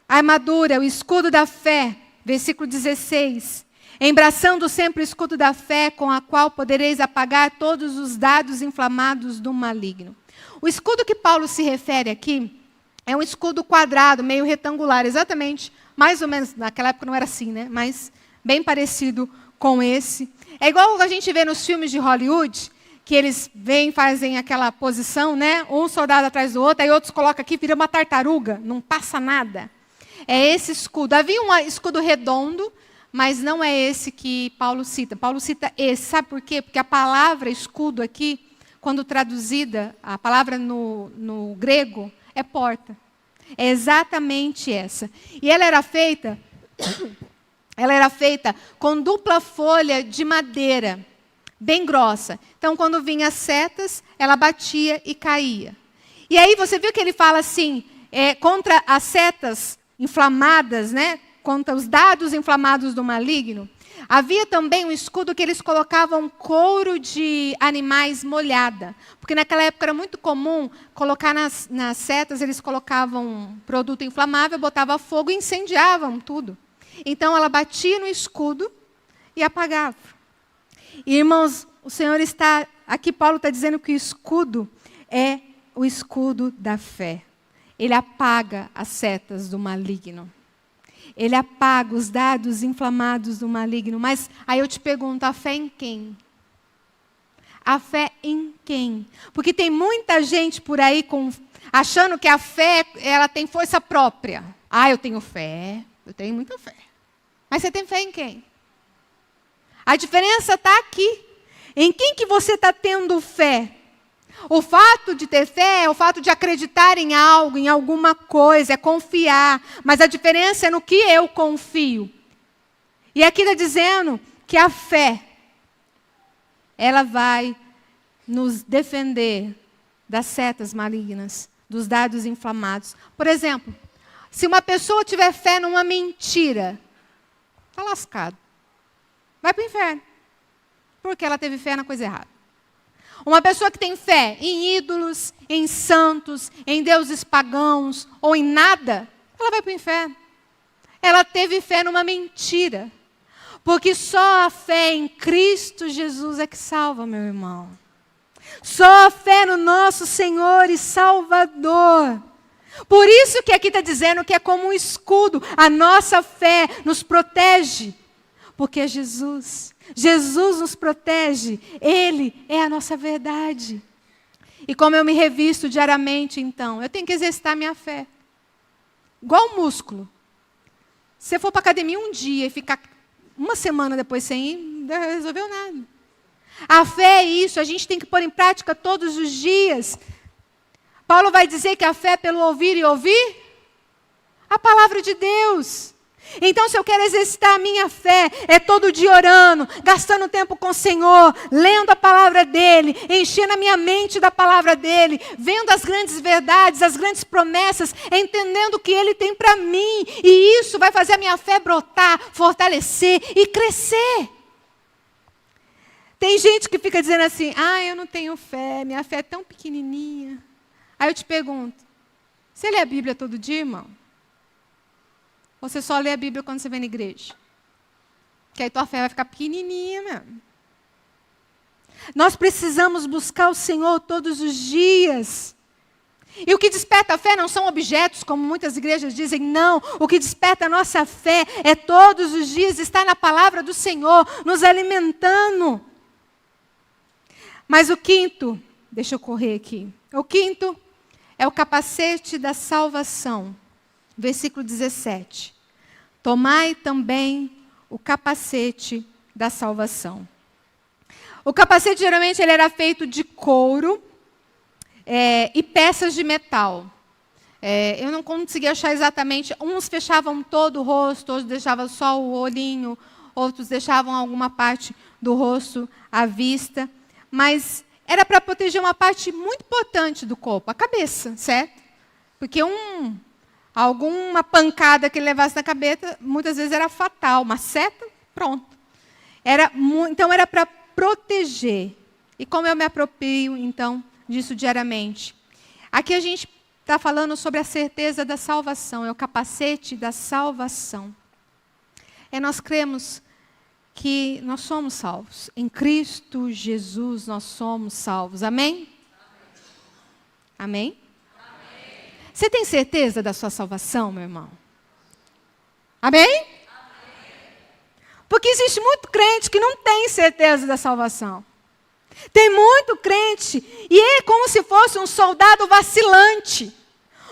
armadura, o escudo da fé, versículo 16. Embraçando sempre o escudo da fé, com a qual podereis apagar todos os dardos inflamados do maligno. O escudo que Paulo se refere aqui é um escudo quadrado, meio retangular, exatamente, mais ou menos, naquela época não era assim, né? Mas bem parecido com esse. É igual a gente vê nos filmes de Hollywood, que eles vêm, fazem aquela posição, né? Um soldado atrás do outro, aí outros colocam aqui, vira uma tartaruga, não passa nada. É esse escudo. Havia um escudo redondo, mas não é esse que Paulo cita. Paulo cita esse. Sabe por quê? Porque a palavra escudo aqui, quando traduzida, a palavra no grego, é porta. É exatamente essa. E ela era feita com dupla folha de madeira, bem grossa. Então, quando vinha as setas, ela batia e caía. E aí você viu que ele fala assim, contra as setas inflamadas, né? Contra os dardos inflamados do maligno. Havia também um escudo que eles colocavam couro de animais molhada. Porque naquela época era muito comum colocar nas setas, eles colocavam um produto inflamável, botavam fogo e incendiavam tudo. Então ela batia no escudo e apagava. E, irmãos, o Senhor aqui Paulo está dizendo que o escudo é o escudo da fé. ele apaga as setas do maligno. Ele apaga os dardos inflamados do maligno. Mas aí eu te pergunto, a fé em quem? A fé em quem? Porque tem muita gente por aí achando que a fé ela tem força própria. Eu tenho fé, eu tenho muita fé. Mas você tem fé em quem? A diferença está aqui. Em quem que você está tendo fé? O fato de ter fé é o fato de acreditar em algo, em alguma coisa, é confiar. Mas a diferença é no que eu confio. E aqui está dizendo que a fé, ela vai nos defender das setas malignas, dos dardos inflamados. Por exemplo, se uma pessoa tiver fé numa mentira, está lascado. Vai para o inferno. Porque ela teve fé na coisa errada. Uma pessoa que tem fé em ídolos, em santos, em deuses pagãos ou em nada, ela vai para o inferno. Ela teve fé numa mentira. Porque só a fé em Cristo Jesus é que salva, meu irmão. Só a fé no nosso Senhor e Salvador. Por isso que aqui está dizendo que é como um escudo. A nossa fé nos protege. Porque é Jesus. Jesus nos protege. Ele é a nossa verdade. E como eu me revisto diariamente, então, eu tenho que exercitar minha fé. Igual um músculo. Se você for para a academia um dia e ficar uma semana depois sem ir, não resolveu nada. A fé é isso, a gente tem que pôr em prática todos os dias. Paulo vai dizer que a fé é pelo ouvir e ouvir a palavra de Deus. Então, se eu quero exercitar a minha fé, é todo dia orando, gastando tempo com o Senhor, lendo a palavra dEle, enchendo a minha mente da palavra dEle, vendo as grandes verdades, as grandes promessas, entendendo o que Ele tem para mim. E isso vai fazer a minha fé brotar, fortalecer e crescer. Tem gente que fica dizendo assim, eu não tenho fé, minha fé é tão pequenininha. Aí eu te pergunto, você lê a Bíblia todo dia, irmão? Ou você só lê a Bíblia quando você vem na igreja? Que aí tua fé vai ficar pequenininha mesmo. Nós precisamos buscar o Senhor todos os dias. E o que desperta a fé não são objetos, como muitas igrejas dizem, não. O que desperta a nossa fé é todos os dias estar na palavra do Senhor, nos alimentando. Mas o quinto, deixa eu correr aqui. O quinto é o capacete da salvação. Versículo 17. Tomai também o capacete da salvação. O capacete, geralmente, ele era feito de couro e peças de metal. Eu não consegui achar exatamente. Uns fechavam todo o rosto, outros deixavam só o olhinho, outros deixavam alguma parte do rosto à vista. Mas era para proteger uma parte muito importante do corpo, a cabeça, certo? Porque alguma pancada que ele levasse na cabeça, muitas vezes era fatal. Uma seta, pronto. Então era para proteger. E como eu me aproprio, então, disso diariamente? Aqui a gente está falando sobre a certeza da salvação. É o capacete da salvação. Nós cremos que nós somos salvos. Em Cristo Jesus nós somos salvos. Amém? Amém? Você tem certeza da sua salvação, meu irmão? Amém? Amém? Porque existe muito crente que não tem certeza da salvação. Tem muito crente e é como se fosse um soldado vacilante.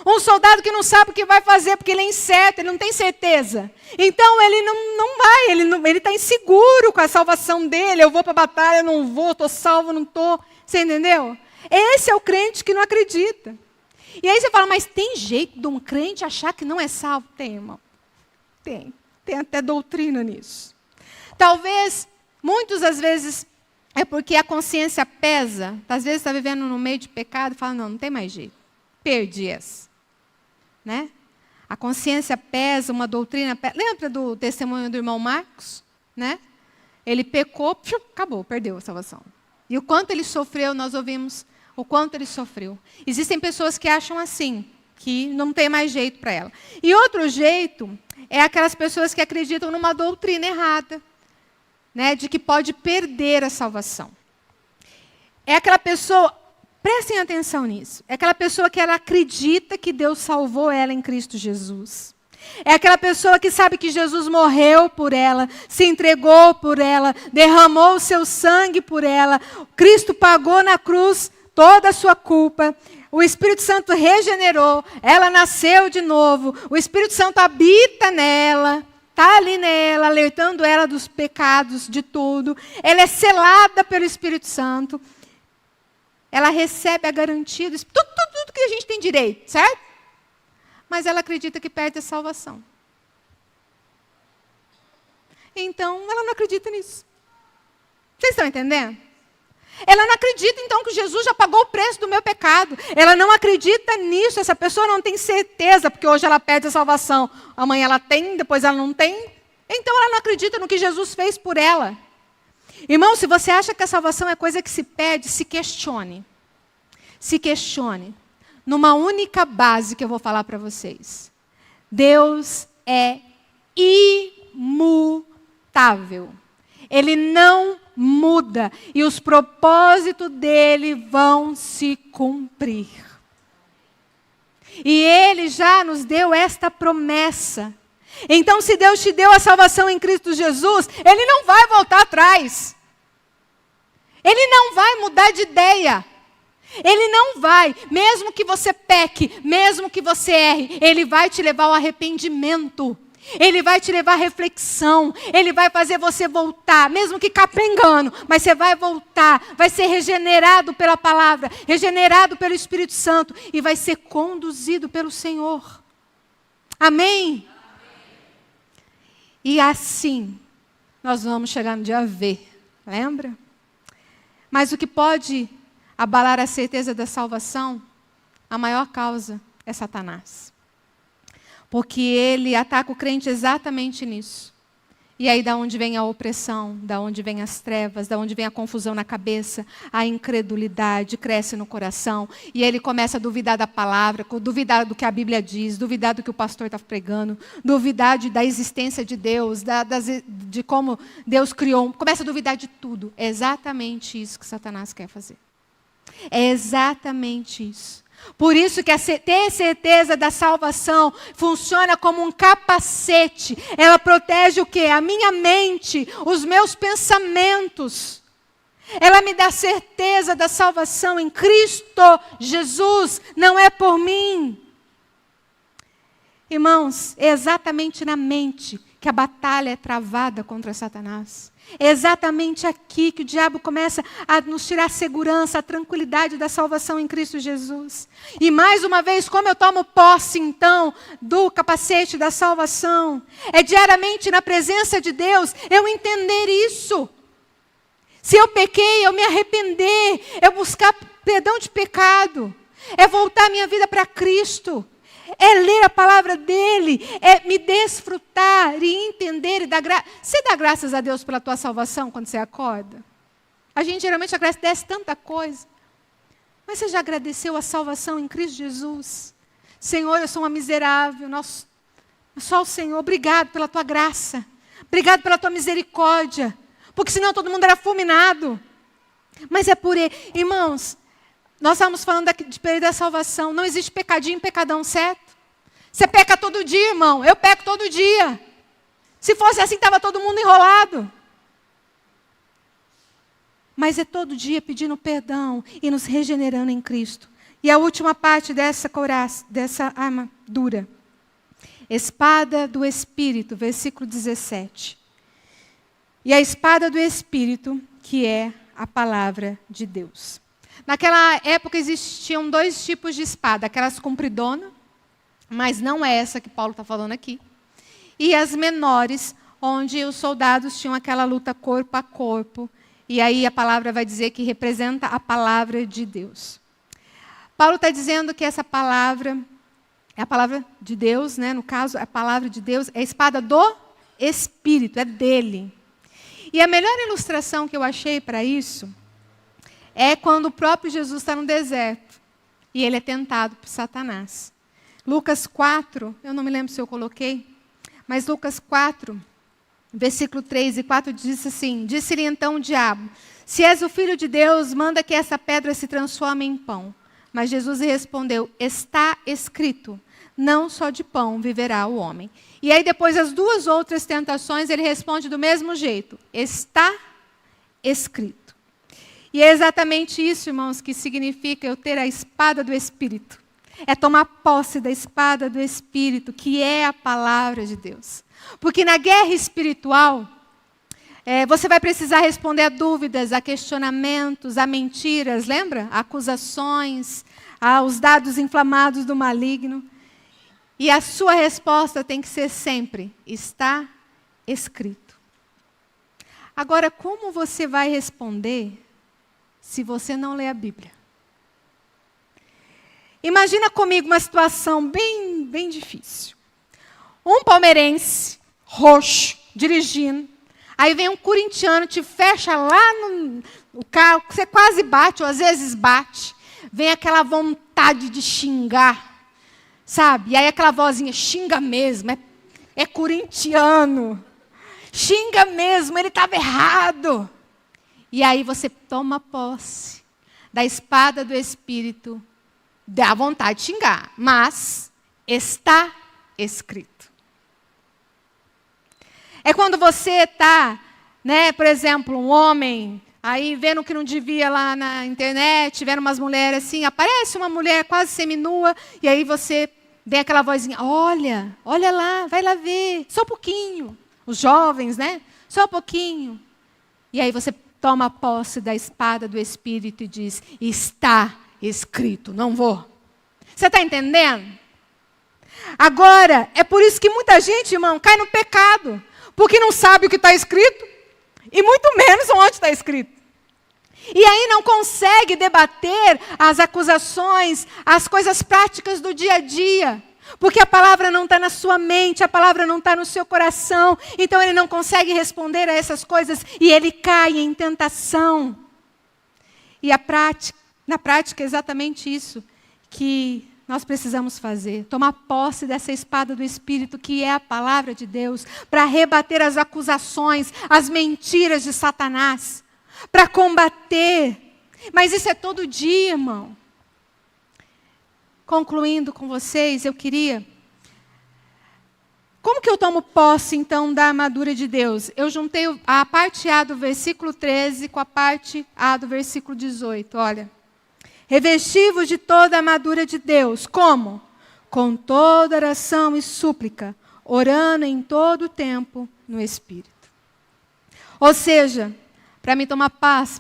Um soldado que não sabe o que vai fazer porque ele é incerto, ele não tem certeza. Então ele não vai, ele está inseguro com a salvação dele. Eu vou para a batalha, não vou, estou salvo, não estou. Você entendeu? Esse é o crente que não acredita. E aí você fala, mas tem jeito de um crente achar que não é salvo? Tem, irmão. Tem. Tem até doutrina nisso. Talvez, muitas das vezes, é porque a consciência pesa. Às vezes está vivendo no meio de pecado e fala, não tem mais jeito. Perdi essa. Né? A consciência pesa, uma doutrina pesa. Lembra do testemunho do irmão Marcos? Né? Ele pecou, acabou, perdeu a salvação. E o quanto ele sofreu, nós ouvimos o quanto ele sofreu. Existem pessoas que acham assim, que não tem mais jeito para ela. E outro jeito é aquelas pessoas que acreditam numa doutrina errada, né, de que pode perder a salvação. É aquela pessoa, Prestem atenção nisso. É aquela pessoa que ela acredita que Deus salvou ela em Cristo Jesus. É aquela pessoa que sabe que Jesus morreu por ela, se entregou por ela, derramou o seu sangue por ela. Cristo pagou na cruz toda a sua culpa. O Espírito Santo regenerou, ela nasceu de novo. O Espírito Santo habita nela, está ali nela, alertando ela dos pecados, de tudo. Ela é selada pelo Espírito Santo. Ela recebe a garantia, tudo que a gente tem direito, certo? Mas ela acredita que perde a salvação. Então, ela não acredita nisso. Vocês estão entendendo? Ela não acredita, então, que Jesus já pagou o preço do meu pecado. Ela não acredita nisso. Essa pessoa não tem certeza, porque hoje ela perde a salvação. Amanhã ela tem, depois ela não tem. Então, ela não acredita no que Jesus fez por ela. Irmão, se você acha que a salvação é coisa que se perde, se questione. Se questione. Numa única base que eu vou falar para vocês. Deus é imutável. Ele não muda. E os propósitos dele vão se cumprir. E ele já nos deu esta promessa. Então, se Deus te deu a salvação em Cristo Jesus, Ele não vai voltar atrás. Ele não vai mudar de ideia. Ele não vai, mesmo que você peque, mesmo que você erre, Ele vai te levar ao arrependimento. Ele vai te levar à reflexão. Ele vai fazer você voltar, mesmo que capengando, mas você vai voltar, vai ser regenerado pela palavra, regenerado pelo Espírito Santo e vai ser conduzido pelo Senhor. Amém? E assim, nós vamos chegar no dia V, lembra? Mas o que pode abalar a certeza da salvação, a maior causa é Satanás. Porque ele ataca o crente exatamente nisso. E aí da onde vem a opressão, da onde vem as trevas, da onde vem a confusão na cabeça, a incredulidade cresce no coração. E ele começa a duvidar da palavra, duvidar do que a Bíblia diz, duvidar do que o pastor está pregando, duvidar da existência de Deus, de como Deus criou. Começa a duvidar de tudo. É exatamente isso que Satanás quer fazer. É exatamente isso. Por isso que ter certeza da salvação funciona como um capacete. Ela protege o quê? A minha mente, os meus pensamentos. Ela me dá certeza da salvação em Cristo Jesus, não é por mim. Irmãos, é exatamente na mente que a batalha é travada contra Satanás. É exatamente aqui que o diabo começa a nos tirar a segurança, a tranquilidade da salvação em Cristo Jesus. E mais uma vez, como eu tomo posse então do capacete da salvação? É diariamente na presença de Deus eu entender isso. Se eu pequei, eu me arrepender, eu buscar perdão de pecado, é voltar minha vida para Cristo. É ler a palavra dele, é me desfrutar e entender e dar graça. Você dá graças a Deus pela tua salvação quando você acorda? A gente geralmente agradece tanta coisa. Mas você já agradeceu a salvação em Cristo Jesus? Senhor, eu sou uma miserável, só o Senhor, obrigado pela tua graça. Obrigado pela tua misericórdia. Porque senão todo mundo era fulminado. Mas é por ele. Irmãos, nós estamos falando de perder a salvação. Não existe pecadinho, pecadão, certo? Você peca todo dia, irmão. Eu peco todo dia. Se fosse assim, estava todo mundo enrolado. Mas é todo dia pedindo perdão e nos regenerando em Cristo. E a última parte dessa armadura. Espada do Espírito, versículo 17. E a espada do Espírito, que é a palavra de Deus. Naquela época existiam dois tipos de espada, aquelas compridonas, mas não é essa que Paulo está falando aqui, e as menores, onde os soldados tinham aquela luta corpo a corpo, e aí a palavra vai dizer que representa a palavra de Deus. Paulo está dizendo que essa palavra é a palavra de Deus, né? No caso, a palavra de Deus é a espada do Espírito, é dele. E a melhor ilustração que eu achei para isso é quando o próprio Jesus está no deserto e ele é tentado por Satanás. Lucas 4, eu não me lembro se eu coloquei, mas Lucas 4, versículo 3 e 4 diz assim: Disse-lhe então o diabo: Se és o Filho de Deus, manda que essa pedra se transforme em pão. Mas Jesus respondeu, está escrito, não só de pão viverá o homem. E aí depois as duas outras tentações, ele responde do mesmo jeito, está escrito. E é exatamente isso, irmãos, que significa eu ter a espada do Espírito. É tomar posse da espada do Espírito, que é a palavra de Deus. Porque na guerra espiritual, você vai precisar responder a dúvidas, a questionamentos, a mentiras, lembra? A acusações, aos dados inflamados do maligno. E a sua resposta tem que ser sempre, está escrito. Agora, como você vai responder se você não lê a Bíblia? Imagina comigo uma situação bem difícil. Um palmeirense, roxo, dirigindo. Aí vem um corintiano, te fecha lá no carro, você quase bate, ou às vezes bate. Vem aquela vontade de xingar, sabe? E aí aquela vozinha, xinga mesmo, é corintiano. Xinga mesmo, ele estava errado. E aí você toma posse da espada do Espírito, dá vontade de xingar, mas está escrito. É quando você está, por exemplo, um homem, aí vendo que não devia lá na internet, vendo umas mulheres assim, aparece uma mulher quase seminua, e aí você vem aquela vozinha, olha lá, vai lá ver, só um pouquinho. Os jovens, só um pouquinho. E aí você toma posse da espada do Espírito e diz, está escrito, não vou. Você está entendendo? Agora, é por isso que muita gente, irmão, cai no pecado. Porque não sabe o que está escrito, e muito menos onde está escrito. E aí não consegue debater as acusações, as coisas práticas do dia a dia. Porque a palavra não está na sua mente, a palavra não está no seu coração. Então ele não consegue responder a essas coisas e ele cai em tentação. E na prática é exatamente isso que nós precisamos fazer, tomar posse dessa espada do Espírito, que é a palavra de Deus, para rebater as acusações, as mentiras de Satanás, para combater. Mas isso é todo dia, irmão. Concluindo com vocês, eu queria... Como que eu tomo posse, então, da armadura de Deus? Eu juntei a parte A do versículo 13 com a parte A do versículo 18, olha. Revesti-vos de toda a armadura de Deus. Como? Com toda oração e súplica, orando em todo o tempo no Espírito. Ou seja, para mim tomar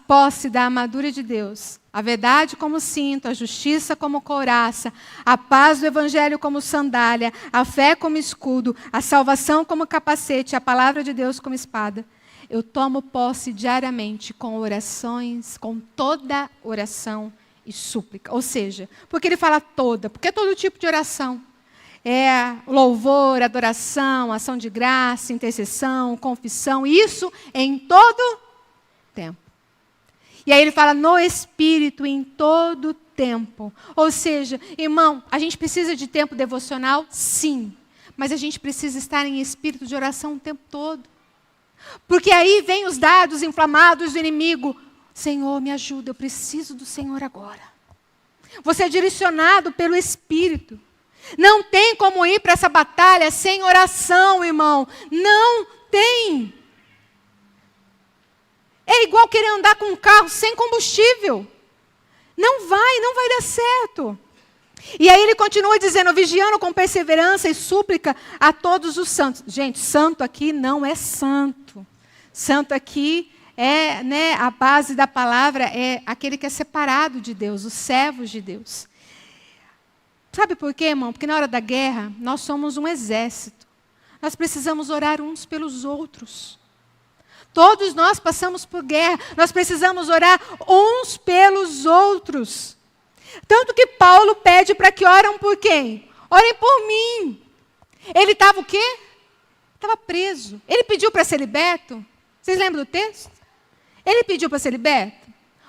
posse da armadura de Deus, a verdade como cinto, a justiça como couraça, a paz do Evangelho como sandália, a fé como escudo, a salvação como capacete, a palavra de Deus como espada. Eu tomo posse diariamente com orações, com toda oração e súplica, ou seja, porque ele fala toda, porque é todo tipo de oração. É louvor, adoração, ação de graça, intercessão, confissão, isso em todo tempo. E aí ele fala no Espírito em todo tempo. Ou seja, irmão, a gente precisa de tempo devocional? Sim. Mas a gente precisa estar em espírito de oração o tempo todo. Porque aí vem os dardos inflamados do inimigo. Senhor, me ajuda, eu preciso do Senhor agora. Você é direcionado pelo Espírito. Não tem como ir para essa batalha sem oração, irmão. Não tem. É igual querer andar com um carro sem combustível. Não vai dar certo. E aí ele continua dizendo, vigiando com perseverança e súplica a todos os santos. Gente, santo aqui não é santo. Santo aqui é, a base da palavra é aquele que é separado de Deus, os servos de Deus. Sabe por quê, irmão? Porque na hora da guerra, nós somos um exército. Nós precisamos orar uns pelos outros. Todos nós passamos por guerra. Nós precisamos orar uns pelos outros. Tanto que Paulo pede para que orem por quem? Orem por mim. Ele estava o quê? Estava preso. Ele pediu para ser liberto? Vocês lembram do texto? Ele pediu para ser liberto?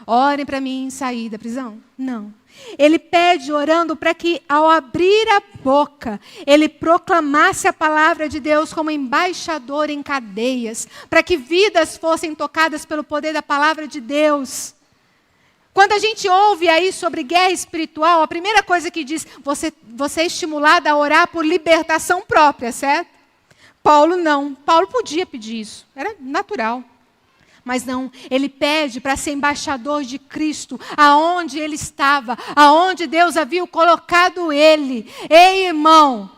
orem para mim sair da prisão. Não. Ele pede orando para que, ao abrir a boca, ele proclamasse a palavra de Deus como embaixador em cadeias, para que vidas fossem tocadas pelo poder da palavra de Deus. Quando a gente ouve aí sobre guerra espiritual, a primeira coisa que diz, você é estimulado a orar por libertação própria, certo? Paulo não. Paulo podia pedir isso, era natural. Mas não, ele pede para ser embaixador de Cristo, aonde ele estava, aonde Deus havia colocado ele. Ei, irmão,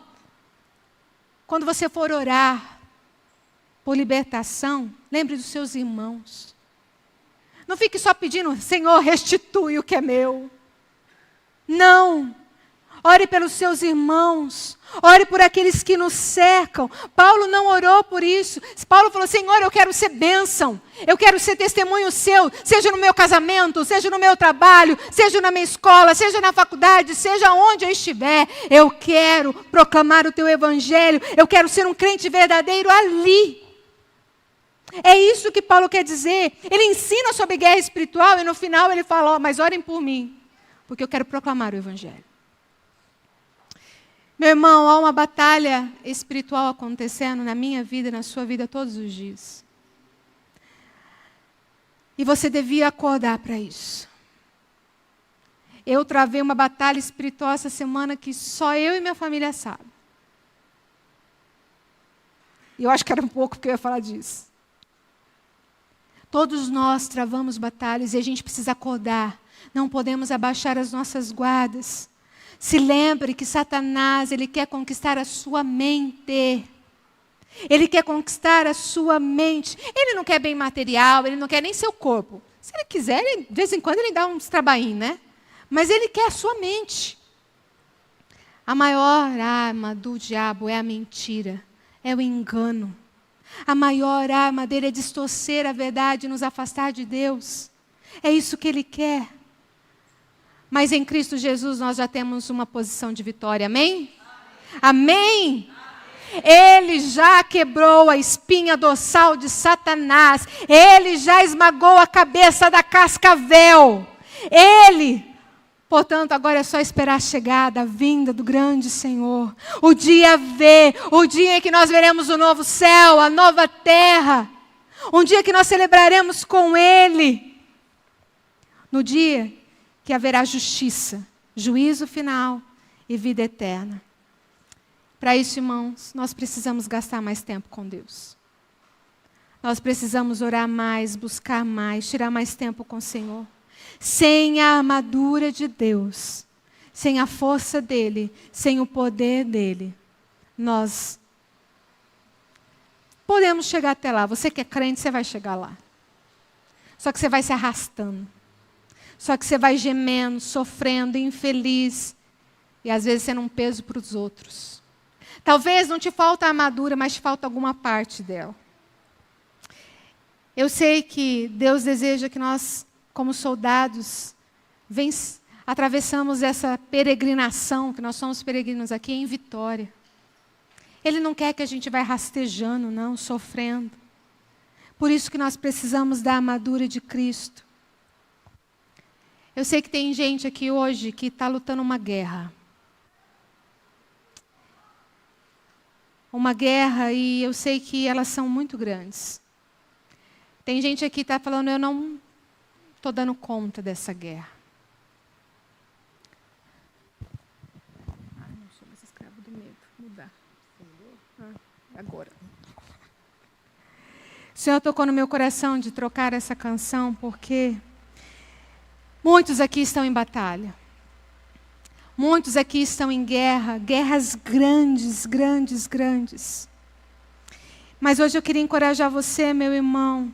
quando você for orar por libertação, lembre dos seus irmãos. Não fique só pedindo, Senhor, restitui o que é meu. Não. Ore pelos seus irmãos. Ore por aqueles que nos cercam. Paulo não orou por isso. Paulo falou, Senhor, eu quero ser bênção. Eu quero ser testemunho seu. Seja no meu casamento, seja no meu trabalho, seja na minha escola, seja na faculdade, seja onde eu estiver. Eu quero proclamar o teu evangelho. Eu quero ser um crente verdadeiro ali. É isso que Paulo quer dizer. Ele ensina sobre guerra espiritual e no final ele fala, mas orem por mim, porque eu quero proclamar o evangelho. Meu irmão, há uma batalha espiritual acontecendo na minha vida e na sua vida todos os dias. E você devia acordar para isso. Eu travei uma batalha espiritual essa semana que só eu e minha família sabem. E eu acho que era um pouco porque eu ia falar disso. Todos nós travamos batalhas e a gente precisa acordar. Não podemos abaixar as nossas guardas. Se lembre que Satanás, ele quer conquistar a sua mente. Ele quer conquistar a sua mente. Ele não quer bem material, ele não quer nem seu corpo. Se ele quiser, de vez em quando ele dá uns trabalhinhos, né? Mas ele quer a sua mente. A maior arma do diabo é a mentira, é o engano. A maior arma dele é distorcer a verdade e nos afastar de Deus. É isso que ele quer. Mas em Cristo Jesus nós já temos uma posição de vitória, amém? Amém? Ele já quebrou a espinha dorsal de Satanás. Ele já esmagou a cabeça da cascavel. Portanto, agora é só esperar a chegada, a vinda do grande Senhor. O dia o dia em que nós veremos o novo céu, a nova terra. Um dia que nós celebraremos com Ele. No dia que haverá justiça, juízo final e vida eterna. Para isso, irmãos, nós precisamos gastar mais tempo com Deus. Nós precisamos orar mais, buscar mais, tirar mais tempo com o Senhor. Sem a armadura de Deus, sem a força dEle, sem o poder dEle, nós podemos chegar até lá. Você que é crente, você vai chegar lá. Só que você vai se arrastando. Só que você vai gemendo, sofrendo, infeliz. E às vezes sendo um peso para os outros. Talvez não te falta a armadura, mas te falta alguma parte dela. Eu sei que Deus deseja que nós, como soldados, atravessamos essa peregrinação, que nós somos peregrinos aqui, em vitória. Ele não quer que a gente vá rastejando, não, sofrendo. Por isso que nós precisamos da armadura de Cristo. Eu sei que tem gente aqui hoje que está lutando uma guerra. Uma guerra, e eu sei que elas são muito grandes. Tem gente aqui que está falando, eu não estou dando conta dessa guerra. Não sou mais escravo do medo. Mudar. Agora. O Senhor tocou no meu coração de trocar essa canção, porque muitos aqui estão em batalha. Muitos aqui estão em guerra, guerras grandes, grandes, grandes. Mas hoje eu queria encorajar você, meu irmão.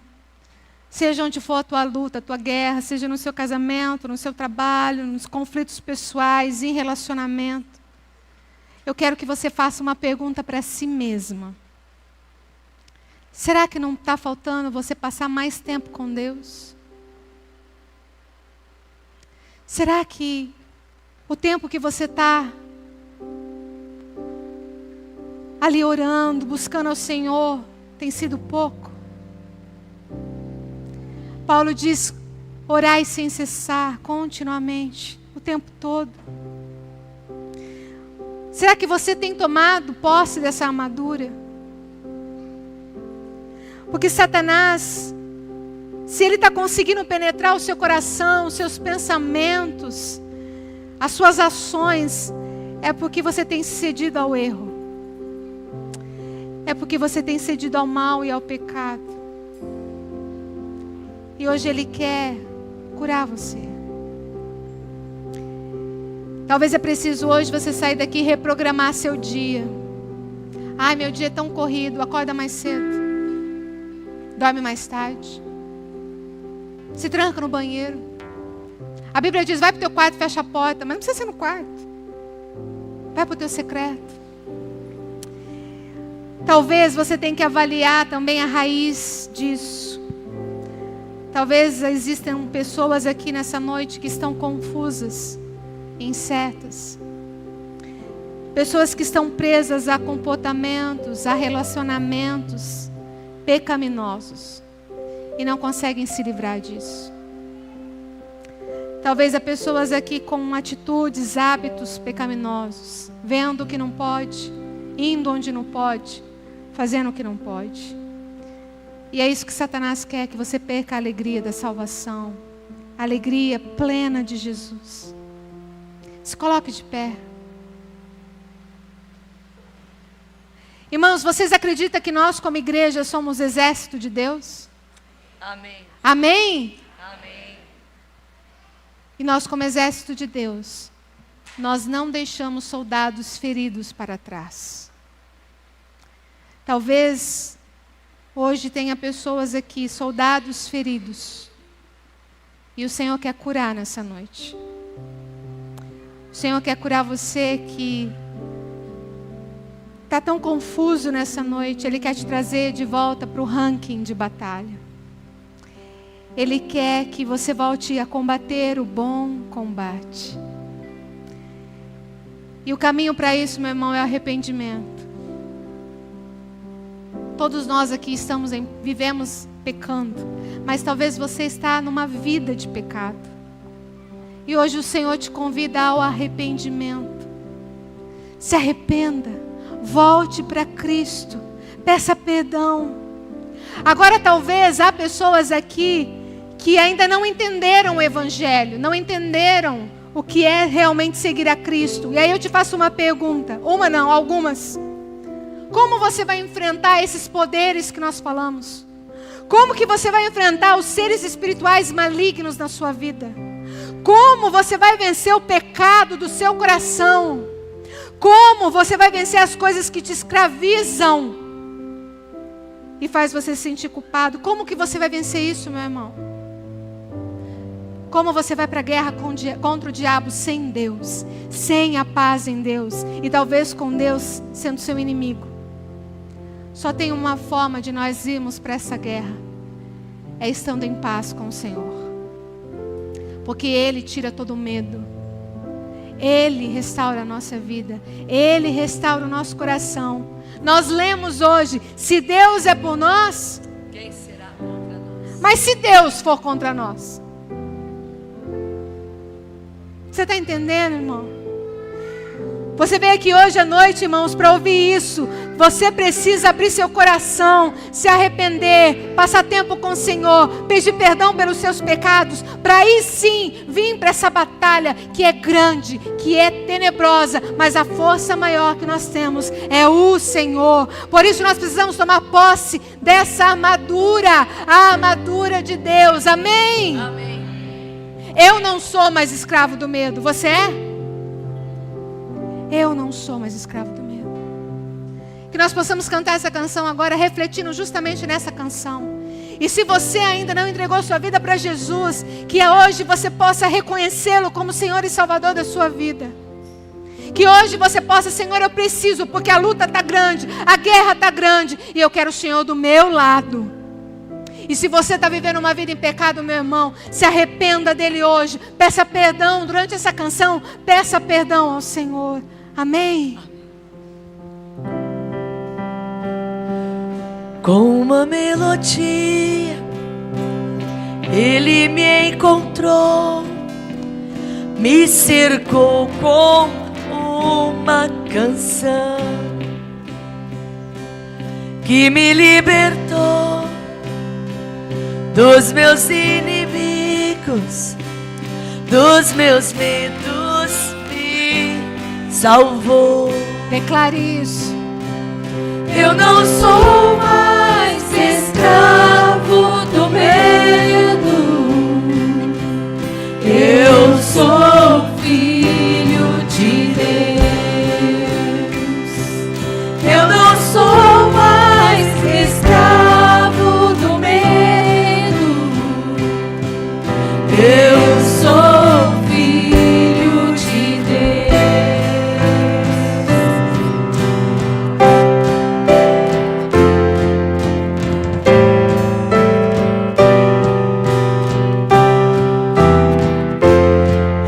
Seja onde for a tua luta, a tua guerra, seja no seu casamento, no seu trabalho, nos conflitos pessoais, em relacionamento. Eu quero que você faça uma pergunta para si mesma. Será que não está faltando você passar mais tempo com Deus? Será que o tempo que você está ali orando, buscando ao Senhor, tem sido pouco? Paulo diz, Orai sem cessar, continuamente, o tempo todo. Será que você tem tomado posse dessa armadura? Porque Satanás, se ele está conseguindo penetrar o seu coração, os seus pensamentos, as suas ações, é porque você tem cedido ao erro. É porque você tem cedido ao mal e ao pecado. E hoje ele quer curar você. Talvez é preciso hoje você sair daqui e reprogramar seu dia. Ai, meu dia é tão corrido, acorda mais cedo. Dorme mais tarde. Se tranca no banheiro. A Bíblia diz, vai para o teu quarto e fecha a porta. Mas não precisa ser no quarto. Vai para o teu secreto. Talvez você tenha que avaliar também a raiz disso. Talvez existam pessoas aqui nessa noite que estão confusas, incertas. Pessoas que estão presas a comportamentos, a relacionamentos pecaminosos e não conseguem se livrar disso. Talvez há pessoas aqui com atitudes, hábitos pecaminosos, vendo o que não pode, indo onde não pode, fazendo o que não pode. E é isso que Satanás quer, que você perca a alegria da salvação, a alegria plena de Jesus. Se coloque de pé. Irmãos, vocês acreditam que nós como igreja somos exército de Deus? Amém. Amém? Amém. E nós como exército de Deus, nós não deixamos soldados feridos para trás. Talvez hoje tenha pessoas aqui, soldados feridos. E o Senhor quer curar nessa noite. O Senhor quer curar você que está tão confuso nessa noite. Ele quer te trazer de volta para o ranking de batalha. Ele quer que você volte a combater o bom combate. E o caminho para isso, meu irmão, é arrependimento. Todos nós aqui vivemos pecando, mas talvez você está numa vida de pecado. E hoje o Senhor te convida ao arrependimento. Se arrependa, volte para Cristo, peça perdão. Agora talvez há pessoas aqui que ainda não entenderam o Evangelho, não entenderam o que é realmente seguir a Cristo. E aí eu te faço uma pergunta, algumas. Como você vai enfrentar esses poderes que nós falamos? Como que você vai enfrentar os seres espirituais malignos na sua vida? Como você vai vencer o pecado do seu coração? Como você vai vencer as coisas que te escravizam e faz você se sentir culpado? Como que você vai vencer isso, meu irmão? Como você vai para a guerra contra o diabo sem Deus, sem a paz em Deus e talvez com Deus sendo seu inimigo? Só tem uma forma de nós irmos para essa guerra, é estando em paz com o Senhor, porque Ele tira todo o medo, Ele restaura a nossa vida, Ele restaura o nosso coração. Nós lemos hoje, se Deus é por nós, quem será contra nós? Mas se Deus for contra nós? Você está entendendo, irmão? Você veio aqui hoje à noite, irmãos, para ouvir isso. Você precisa abrir seu coração, se arrepender, passar tempo com o Senhor, pedir perdão pelos seus pecados, para aí sim vir para essa batalha que é grande, que é tenebrosa, mas a força maior que nós temos é o Senhor. Por isso nós precisamos tomar posse dessa armadura, a armadura de Deus. Amém? Amém. Eu não sou mais escravo do medo. Você é? Eu não sou mais escravo do medo. Que nós possamos cantar essa canção agora, refletindo justamente nessa canção. E se você ainda não entregou sua vida para Jesus, que hoje você possa reconhecê-lo como Senhor e Salvador da sua vida. Que hoje você possa, Senhor, eu preciso, porque a luta está grande, a guerra está grande, e eu quero o Senhor do meu lado. E se você está vivendo uma vida em pecado, meu irmão, se arrependa dele hoje. Peça perdão durante essa canção, peça perdão ao Senhor. Amém? Com uma melodia Ele me encontrou, me cercou com uma canção que me libertou dos meus inimigos, dos meus medos, me salvou. Declare isso. Eu não sou mais escravo do medo, eu sou filho de Deus. Eu não sou mais escravo do medo, eu sou filho de Deus.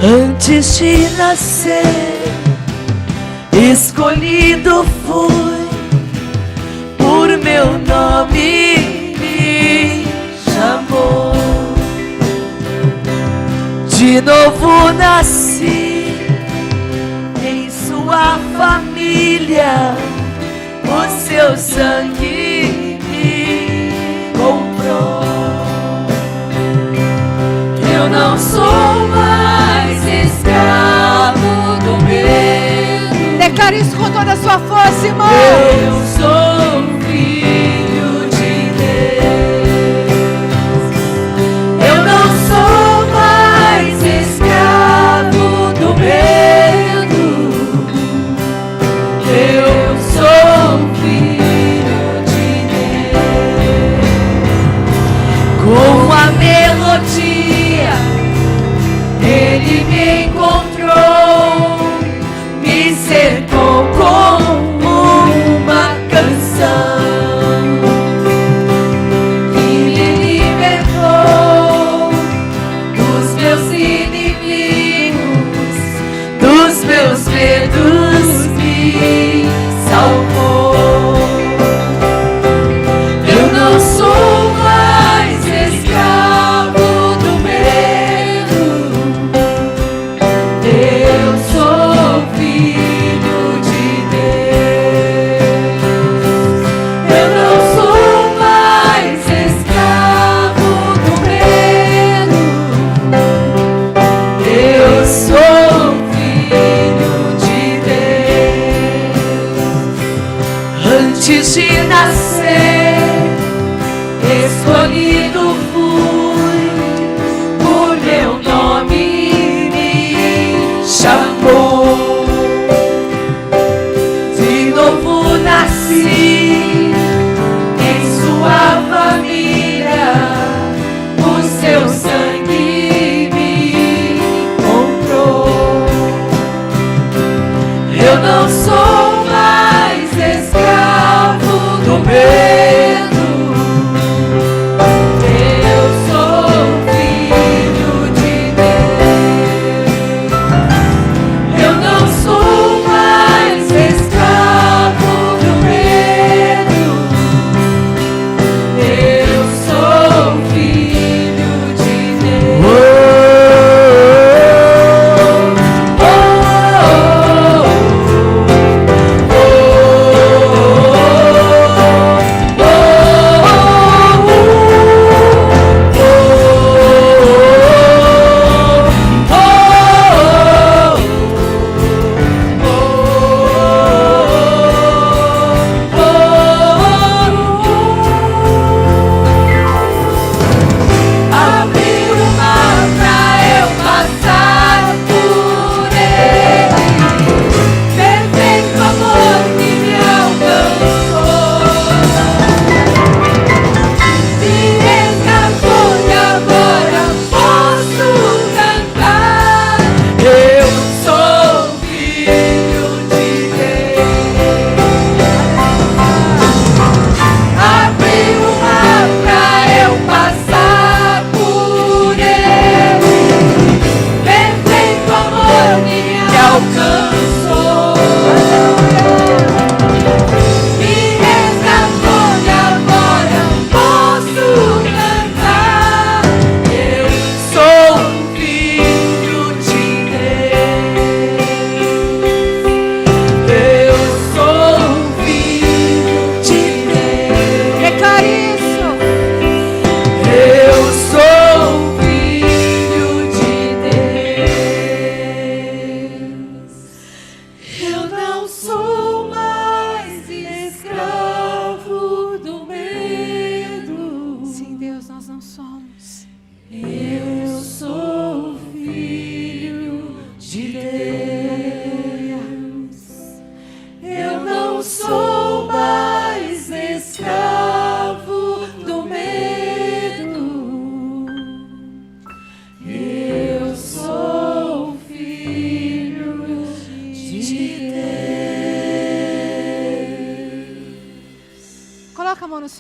Antes de nascer, escolhido fui, por meu nome me chamou. De novo nasci em sua família, o seu sangue me comprou. Eu não sou mais escravo do medo. Declare isso com toda a sua força, irmão. Eu sou filho de Deus. Eu não sou mais escravo do medo. Eu sou filho de Deus. Com a melodia, Ele me encontrou, me cercou com uma canção que me libertou dos meus inimigos, dos meus medos, me salvou. Eu não sou mais escravo do medo, eu sou filho de Deus. Eu não sou mais escravo do medo, eu sou filho de Deus. Antes de nascer, escolhido fui, por meu nome me chamou. De novo nasci em sua família, o seu sangue me comprou. Eu não sou mais escravo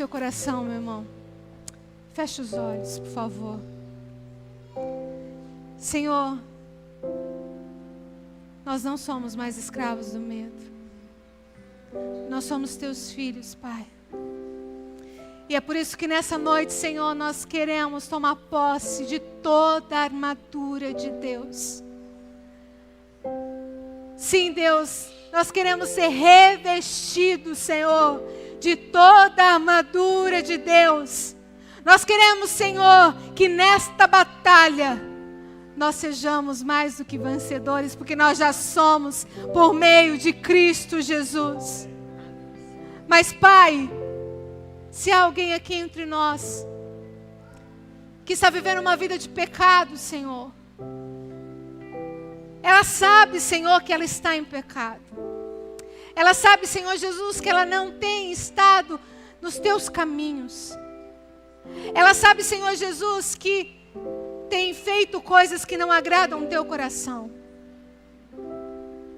seu coração, meu irmão. Feche os olhos, por favor. Senhor, nós não somos mais escravos do medo. Nós somos teus filhos, Pai. E é por isso que nessa noite, Senhor, nós queremos tomar posse de toda a armadura de Deus. Sim, Deus, nós queremos ser revestidos, Senhor, de toda a armadura de Deus. Nós queremos, Senhor, que nesta batalha nós sejamos mais do que vencedores, porque nós já somos por meio de Cristo Jesus. Mas, Pai, se há alguém aqui entre nós que está vivendo uma vida de pecado, Senhor, ela sabe, Senhor, que ela está em pecado. Ela sabe, Senhor Jesus, que ela não tem estado nos teus caminhos. Ela sabe, Senhor Jesus, que tem feito coisas que não agradam o teu coração.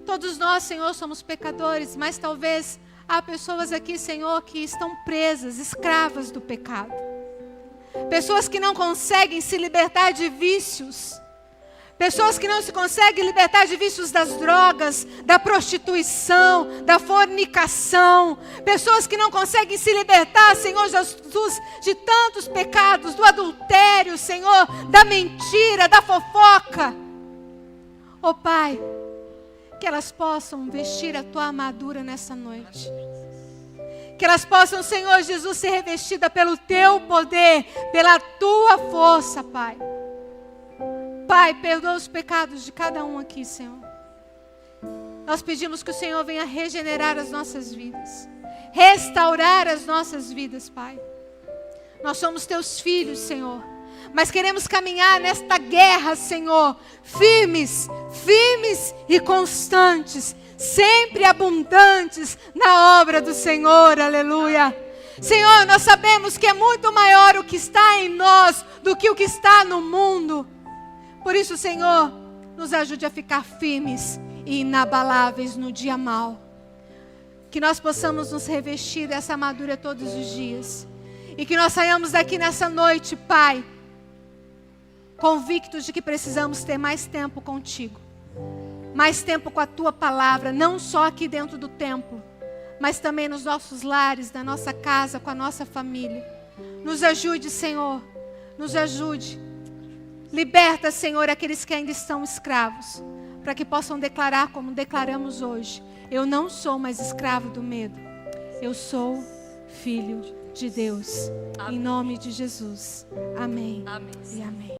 Todos nós, Senhor, somos pecadores, mas talvez há pessoas aqui, Senhor, que estão presas, escravas do pecado. Pessoas que não conseguem se libertar de vícios. Pessoas que não se conseguem libertar de vícios das drogas, da prostituição, da fornicação. Pessoas que não conseguem se libertar, Senhor Jesus, de tantos pecados, do adultério, Senhor, da mentira, da fofoca. Oh Pai, que elas possam vestir a tua armadura nessa noite. Que elas possam, Senhor Jesus, ser revestidas pelo teu poder, pela tua força, Pai. Pai, perdoa os pecados de cada um aqui, Senhor. Nós pedimos que o Senhor venha regenerar as nossas vidas, restaurar as nossas vidas, Pai. Nós somos teus filhos, Senhor, mas queremos caminhar nesta guerra, Senhor, firmes e constantes, sempre abundantes na obra do Senhor, aleluia. Senhor, nós sabemos que é muito maior o que está em nós do que o que está no mundo. Por isso, Senhor, nos ajude a ficar firmes e inabaláveis no dia mau. Que nós possamos nos revestir dessa armadura todos os dias. E que nós saiamos daqui nessa noite, Pai, convictos de que precisamos ter mais tempo contigo. Mais tempo com a tua palavra, não só aqui dentro do templo, mas também nos nossos lares, na nossa casa, com a nossa família. Nos ajude, Senhor, nos ajude. Liberta, Senhor, aqueles que ainda estão escravos, para que possam declarar como declaramos hoje: eu não sou mais escravo do medo, eu sou filho de Deus. Amém. Em nome de Jesus. Amém. Amém. E amém.